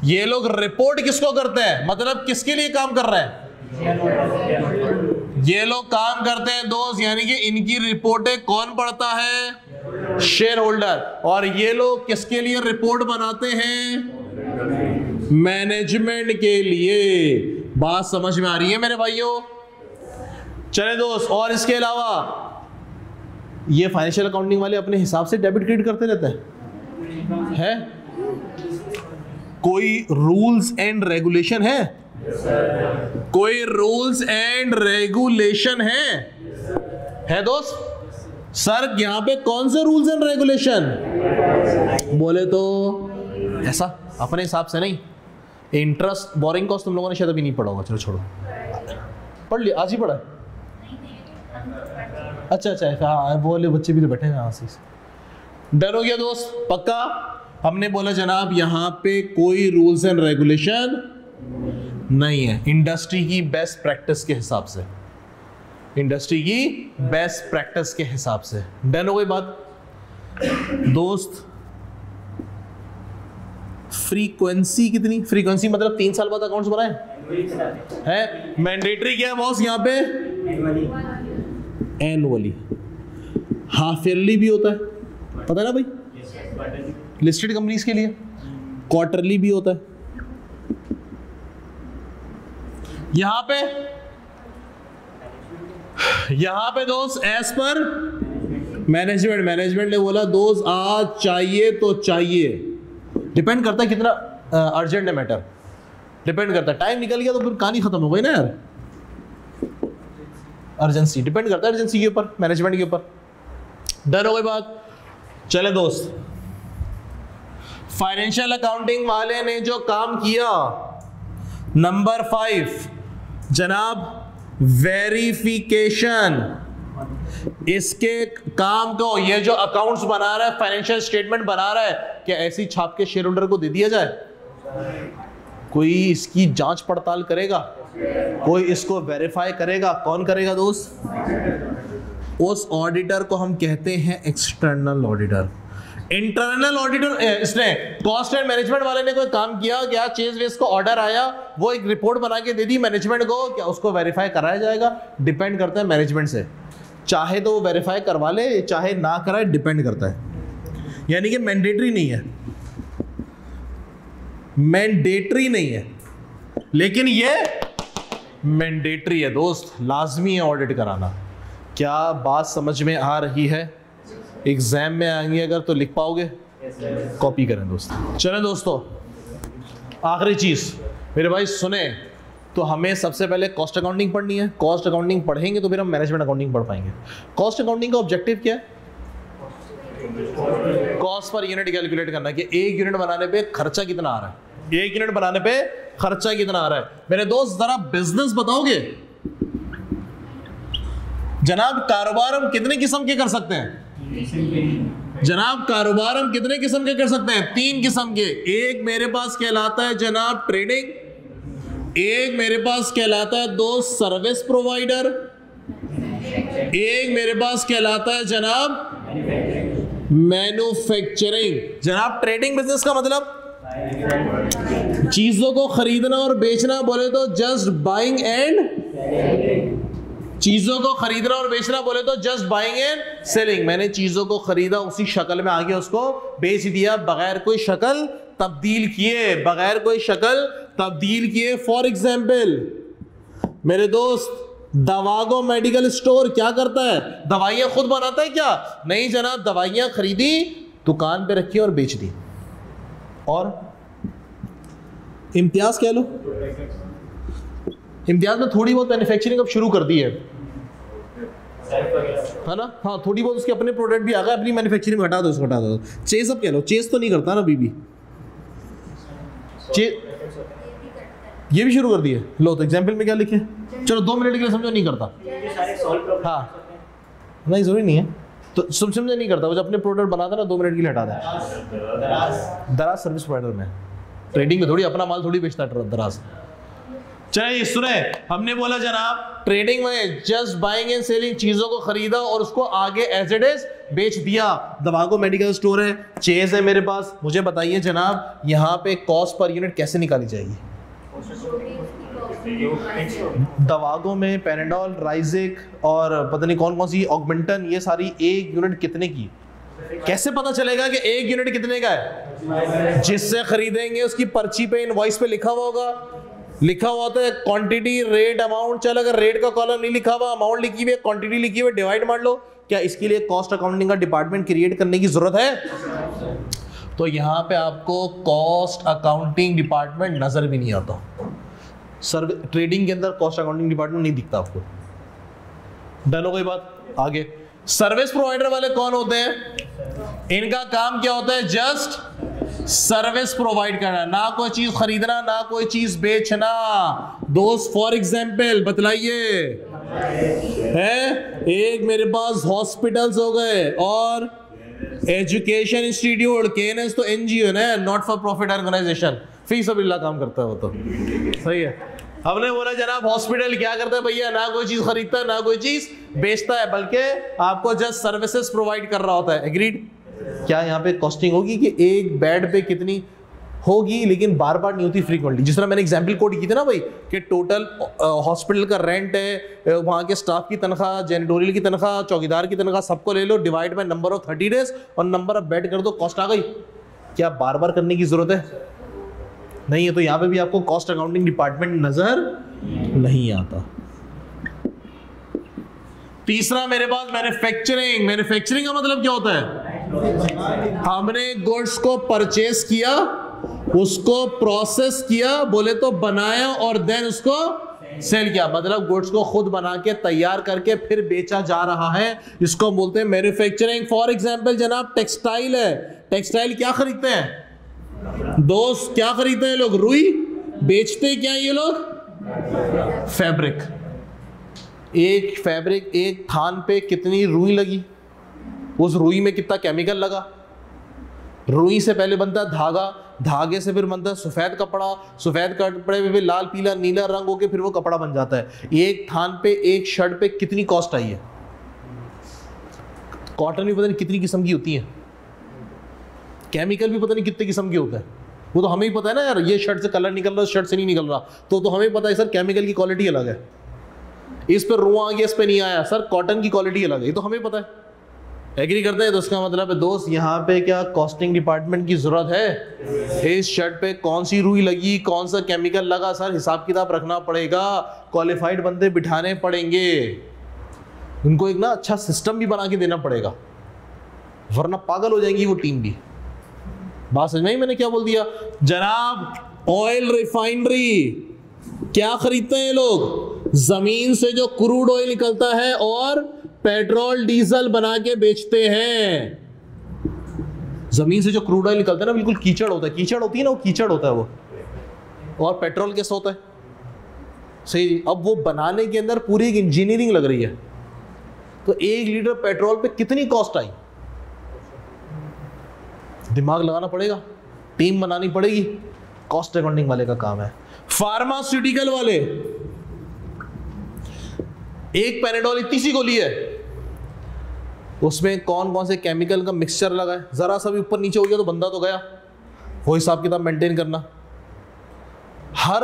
Speaker 1: ये लोग रिपोर्ट किसको करते हैं, मतलब किसके लिए काम कर रहे हैं? ये लोग काम करते हैं दोस्त, यानी कि इनकी रिपोर्टें कौन पढ़ता है? Share holder. और ये लोग किसके लिए रिपोर्ट बनाते हैं? मैनेजमेंट के लिए। बात समझ में आ रही है मेरे भाइयों? चले दोस्त, और इसके अलावा ये फाइनेंशियल अकाउंटिंग वाले अपने हिसाब से डेबिट क्रेडिट करते रहते हैं? कोई रूल्स एंड रेगुलेशन है? कोई रूल्स एंड रेगुलेशन है दोस्त? सर यहाँ पे कौन से रूल्स एंड रेगुलेशन? बोले तो ऐसा अपने हिसाब से नहीं। इंटरेस्ट बोरिंग कॉस्ट तुम लोगों ने शायद अभी नहीं पढ़ा होगा, चलो छोड़ो, पढ़ लिया, आज ही पढ़ा। अच्छा, हाँ वो वाले बच्चे भी तो बैठे हैं यहाँ से। डर हो गया दोस्त? पक्का? हमने बोला जनाब यहाँ पे कोई रूल्स एंड रेगुलेशन नहीं है, इंडस्ट्री की बेस्ट प्रैक्टिस के हिसाब से, इंडस्ट्री की बेस्ट प्रैक्टिस के हिसाब से। डन हो गई बात दोस्त? फ्रीक्वेंसी कितनी? फ्रीक्वेंसी मतलब 3 साल बाद अकाउंट्स बनाए है। मैंडेटरी क्या है बॉस यहाँ पे? एनुअली। हाफ ईयरली भी होता है, पता है ना भाई, लिस्टेड कंपनीज के लिए। क्वार्टरली भी होता है। यहां पे दोस्त एज पर मैनेजमेंट ने बोला दोस्त आज चाहिए तो चाहिए। डिपेंड करता है कितना अर्जेंट है मैटर, डिपेंड करता है। टाइम निकल गया तो फिर कहानी खत्म हो गई ना यार। अर्जेंसी डिपेंड करता है अर्जेंसी के ऊपर, मैनेजमेंट के ऊपर। डन हो गई बात? चले दोस्त, फाइनेंशियल अकाउंटिंग वाले ने जो काम किया, नंबर 5 जनाब वेरिफिकेशन। इसके काम को, ये जो अकाउंट्स बना रहा है, फाइनेंशियल स्टेटमेंट बना रहा है, क्या ऐसी छाप के शेयर होल्डर को दे दिया जाए? कोई इसकी जांच पड़ताल करेगा? कोई इसको वेरीफाई करेगा? कौन करेगा दोस्त? उस ऑडिटर को हम कहते हैं एक्सटर्नल ऑडिटर। इंटरनल ऑडिटर, इसने कॉस्ट एंड मैनेजमेंट वाले ने कोई काम किया, क्या चेंज वेस को ऑर्डर आया, वो एक रिपोर्ट बना के दे दी मैनेजमेंट को, क्या उसको वेरीफाई कराया जाएगा? डिपेंड करता है मैनेजमेंट से, चाहे तो वो वेरीफाई करवा ले चाहे ना कराए, डिपेंड करता है। यानी कि मैंडेटरी नहीं है, मैंडेटरी नहीं है, लेकिन ये मैंडेटरी है दोस्त, लाजमी है ऑडिट कराना। क्या बात समझ में आ रही है? एग्जाम में आएंगे अगर तो लिख पाओगे? कॉपी करें दोस्त। चलें दोस्तों, आखिरी चीज मेरे भाई सुने तो हमें सबसे पहले कॉस्ट अकाउंटिंग पढ़नी है। कॉस्ट अकाउंटिंग पढ़ेंगे तो फिर हम मैनेजमेंट अकाउंटिंग पढ़ पाएंगे। कॉस्ट अकाउंटिंग का ऑब्जेक्टिव क्या है? कॉस्ट पर यूनिट कैलकुलेट करना कि एक यूनिट बनाने पे खर्चा कितना आ रहा है, एक यूनिट बनाने पे खर्चा कितना आ रहा है। मेरे दोस्त जरा बिजनेस बताओगे जनाब? कारोबार हम कितने किस्म के कर सकते हैं जनाब? कारोबार हम कितने किस्म के कर सकते हैं? 3 किस्म के। एक मेरे पास कहलाता है जनाब ट्रेडिंग, एक मेरे पास कहलाता है दोस्त सर्विस प्रोवाइडर, एक मेरे पास कहलाता है जनाब मैन्युफैक्चरिंग। जनाब ट्रेडिंग बिजनेस का मतलब चीजों को खरीदना और बेचना बोले तो जस्ट बाइंग एंड, चीजों को खरीदना और बेचना बोले तो जस्ट बाइंग एंड सेलिंग। मैंने चीजों को खरीदा, उसी शक्ल में आगे उसको बेच दिया, बगैर कोई शक्ल तब्दील किए, बगैर कोई शक्ल तब्दील किए। फॉर एग्जाम्पल मेरे दोस्त, दवागो मेडिकल स्टोर क्या करता है? दवाइयां खुद बनाता है क्या? नहीं जनाब, दवाइयां खरीदी, दुकान पे रखी और बेच दी। और इम्तियाज कह लो, इम्तियाज में थोड़ी बहुत मैन्युफैक्चरिंग अब शुरू कर दी है ना? हाँ, थोड़ी बहुत उसके अपने प्रोडक्ट भी आ गए, अपनी मैन्युफैक्चरिंग हटा दो, उसको हटा दो। चेस अब कह लो, चेस तो नहीं करता ना बीबी, ये भी शुरू कर दिए। लो तो एग्जाम्पल में क्या लिखे? चलो 2 मिनट के लिए समझो, नहीं करता। हाँ, नहीं जरूरी नहीं है तो समझे नहीं करता, वो जब अपने प्रोडक्ट बनाता ना 2 मिनट के लिए हटा दे। दराज सर्विस प्रोवाइडर में, ट्रेडिंग में थोड़ी अपना माल थोड़ी बेचता है दराज। चलिए सुने, हमने बोला जनाब ट्रेडिंग में जस्ट बाइंग एंड सेलिंग, चीजों को खरीदा और उसको आगे एज इट इज बेच दिया। दवागो मेडिकल स्टोर है, चेज है मेरे पास। मुझे बताइए जनाब, यहाँ पे कॉस्ट पर यूनिट कैसे निकाली जाएगी? दवागो में पैनाडोल, राइजिक और पता नहीं कौन कौन सी ऑगमेंटन, ये सारी एक यूनिट कितने की? कैसे पता चलेगा कि एक यूनिट कितने का है? जिससे खरीदेंगे उसकी पर्ची पे, इनवॉइस पे लिखा हुआ होगा, लिखा हुआ होता है क्वांटिटी, रेट, अमाउंट। चल अगर रेट का कॉलम नहीं लिखा हुआ, अमाउंट लिखी हुई है, क्वांटिटी लिखी हुई है, डिवाइड मार लो। क्या इसके लिए कॉस्ट अकाउंटिंग का डिपार्टमेंट क्रिएट करने की जरूरत है? तो यहाँ पे आपको कॉस्ट अकाउंटिंग डिपार्टमेंट नजर भी नहीं आता। सर ट्रेडिंग के अंदर कॉस्ट अकाउंटिंग डिपार्टमेंट नहीं दिखता आपको। डन हो गई बात? आगे सर्विस प्रोवाइडर वाले कौन होते हैं? इनका काम क्या होता है? जस्ट सर्विस प्रोवाइड करना, ना कोई चीज खरीदना, ना कोई चीज बेचना। दोस्त फॉर एग्जाम्पल बतलाइए, है एक मेरे पास हॉस्पिटल्स हो गए और एजुकेशन इंस्टीट्यूट, केएनएस तो एनजीओ है ना, नॉट फॉर प्रॉफिट ऑर्गेनाइजेशन, फी सबिल्लाह काम करता है वो तो सही है। हमने बोला जनाब हॉस्पिटल क्या करता है भैया? ना कोई चीज खरीदता है, ना कोई चीज बेचता है, बल्कि आपको जस्ट सर्विसेज प्रोवाइड कर रहा होता है। एग्रीड? क्या यहाँ पे कॉस्टिंग होगी कि एक बेड पे कितनी होगी, लेकिन बार बार नहीं होती, फ्रीक्वेंटली। जिस तरह मैंने एग्जांपल कोट की थी ना भाई, कि टोटल हॉस्पिटल का रेंट है, वहाँ के स्टाफ की तनख्वाह, जेनिटोरियल की तनख्वाह, चौकीदार की तनख्वाह, सबको ले लो, divide by number of 30 days और नंबर ऑफ बेड कर दो, कॉस्ट आ गई। क्या बार बार करने की जरूरत है? नहीं है। तो यहाँ पे भी आपको कॉस्ट अकाउंटिंग डिपार्टमेंट नजर नहीं आता। तीसरा मेरे पास मैन्युफैक्चरिंग। मैन्युफैक्चरिंग का मतलब क्या होता है? हमने गुड्स को परचेस किया, उसको प्रोसेस किया, बोले तो बनाया और देन उसको सेल किया। मतलब गुड्स को खुद बना के तैयार करके फिर बेचा जा रहा है, इसको बोलते हैं मैन्युफैक्चरिंग। फॉर एग्जांपल जनाब टेक्सटाइल है, टेक्सटाइल क्या खरीदते हैं दोस्त? क्या खरीदते हैं लोग? रुई। बेचते क्या ये लोग? फैब्रिक। एक फैब्रिक, एक थान पे कितनी रुई लगी, उस रुई में कितना केमिकल लगा। रुई से पहले बनता धागा, धागे से फिर बनता है सफेद कपड़ा, सफेद कपड़े में भी लाल पीला नीला रंग होके फिर वो कपड़ा बन जाता है। एक थान पे, एक शर्ट पे कितनी कॉस्ट आई है? कॉटन भी पता नहीं कितनी किस्म की होती है, केमिकल भी पता नहीं कितने किस्म के होता है। वो तो हमें ही पता है ना यार, ये शर्ट से कलर निकल रहा है, शर्ट से नहीं निकल रहा, तो हमें पता है सर केमिकल की क्वालिटी अलग है, इस पर रुआ आ गया, इस पर नहीं आया, सर कॉटन की क्वालिटी अलग है, ये तो हमें पता है। एग्री करते हैं? तो उसका मतलब है दोस्त यहाँ पे क्या कॉस्टिंग डिपार्टमेंट की जरूरत है? इस शर्ट पे कौन सी रुई लगी, कौन सा केमिकल लगा, सर हिसाब किताब रखना पड़ेगा, क्वालिफाइड बंदे बिठाने पड़ेंगे, उनको एक ना अच्छा सिस्टम भी बना के देना पड़ेगा, वरना पागल हो जाएंगी वो टीम भी। बात समझ में मैंने क्या बोल दिया जनाब? ऑयल रिफाइनरी क्या खरीदते हैं लोग? जमीन से जो क्रूड ऑयल निकलता है और पेट्रोल डीजल बना के बेचते हैं। जमीन से जो क्रूड ऑयल निकलता है ना, बिल्कुल कीचड़ होता है, कीचड़ होती है ना, वो कीचड़ होता है वो। और पेट्रोल कैसा होता है? सही। अब वो बनाने के अंदर पूरी एक इंजीनियरिंग लग रही है। तो 1 लीटर पेट्रोल पे कितनी कॉस्ट आई? दिमाग लगाना पड़ेगा, टीम बनानी पड़ेगी, कॉस्ट अकाउंटिंग वाले का काम है। फार्मास्यूटिकल वाले, एक पैनाडोल इतनी सी गोली है, उसमें कौन कौन से केमिकल का मिक्सचर लगा है, जरा सा भी ऊपर नीचे हो गया तो बंदा तो गया। वो हिसाब किताब मेंटेन करना। हर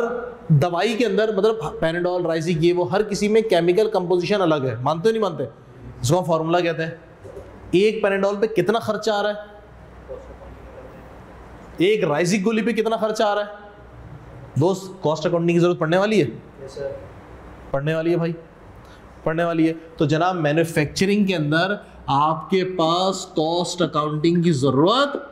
Speaker 1: दवाई के अंदर मतलब पैनाडोल, राइजिक, ये वो हर किसी में केमिकल कंपोजिशन अलग है, मानते हो नहीं मानते? इसको हम फॉर्मूला कहते हैं। एक पैनाडोल पे कितना खर्चा आ रहा है, एक राइजिक गोली पे कितना खर्चा आ रहा है? दोस्त, कॉस्ट अकाउंटिंग की जरूरत पड़ने वाली है? पढ़ने वाली है भाई, पढ़ने वाली है। तो जनाब मैन्युफैक्चरिंग के अंदर आपके पास कॉस्ट अकाउंटिंग की जरूरत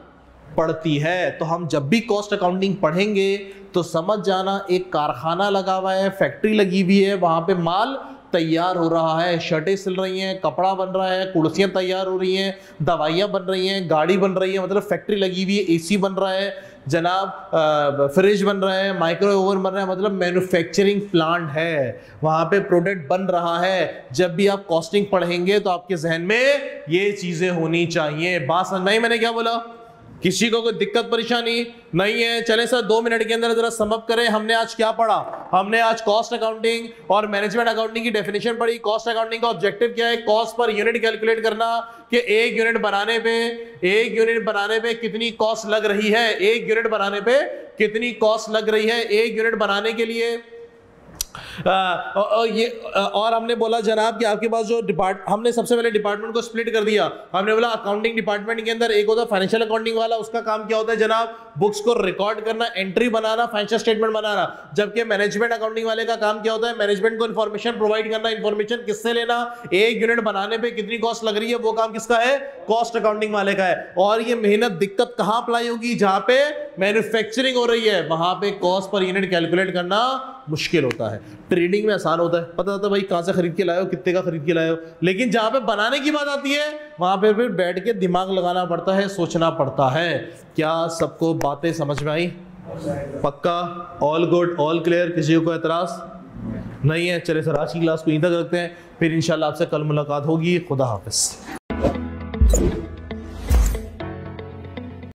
Speaker 1: पड़ती है। तो हम जब भी कॉस्ट अकाउंटिंग पढ़ेंगे तो समझ जाना एक कारखाना लगा हुआ है, फैक्ट्री लगी हुई है, वहां पे माल तैयार हो रहा है, शर्टें सिल रही हैं, कपड़ा बन रहा है, कुर्सियां तैयार हो रही हैं, दवाइयां बन रही हैं, गाड़ी बन रही है, मतलब फैक्ट्री लगी हुई है, एसी बन रहा है जनाब, फ्रिज बन रहा है, माइक्रो ओवन बन रहा है, मतलब मैन्युफैक्चरिंग प्लांट है, वहां पे प्रोडक्ट बन रहा है। जब भी आप कॉस्टिंग पढ़ेंगे तो आपके जहन में ये चीजें होनी चाहिए। बात समझ में आई मैंने क्या बोला? किसी को कोई दिक्कत परेशानी नहीं है? चले सर 2 मिनट के अंदर जरा समअप करें, हमने आज क्या पढ़ा? हमने आज कॉस्ट अकाउंटिंग और मैनेजमेंट अकाउंटिंग की डेफिनेशन पढ़ी। कॉस्ट अकाउंटिंग का ऑब्जेक्टिव क्या है? कॉस्ट पर यूनिट कैलकुलेट करना कि एक यूनिट बनाने पे कितनी कॉस्ट लग रही है, एक यूनिट बनाने पे कितनी कॉस्ट लग रही है, एक यूनिट बनाने के लिए। और हमने बोला जनाब कि आपके पास जो हमने सबसे पहले डिपार्टमेंट को स्प्लिट कर दिया। हमने बोला अकाउंटिंग डिपार्टमेंट के अंदर एक होता है फाइनेंशियल अकाउंटिंग वाला, उसका काम क्या होता है जनाब? बुक्स को रिकॉर्ड करना, एंट्री बनाना, फाइनेंशियल स्टेटमेंट बनाना। जबकि मैनेजमेंट अकाउंटिंग वाले का काम क्या होता है? मैनेजमेंट को इन्फॉर्मेशन प्रोवाइड करना। इन्फॉर्मेशन किससे लेना? एक यूनिट बनाने पर कितनी कॉस्ट लग रही है, वो काम किसका है? कॉस्ट अकाउंटिंग वाले का है। और ये मेहनत दिक्कत कहां अप्लाई होगी? जहां पे मैन्युफैक्चरिंग हो रही है, वहां पे कॉस्ट पर यूनिट कैलकुलेट करना मुश्किल होता है। ट्रेडिंग में आसान होता है, पता होता है भाई कहां से खरीद के लाए हो, कितने का खरीद के लाए हो। लेकिन जहां पे बनाने की बात आती है वहां पे फिर बैठ के दिमाग लगाना पड़ता है, सोचना पड़ता है। क्या सबको बातें समझ में आई? पक्का? All good, all clear? किसी को एतराज नहीं है? चले सर आज की क्लास को यहीं तक रखते हैं, फिर इंशाल्लाह आपसे कल मुलाकात होगी। खुदा हाफिज।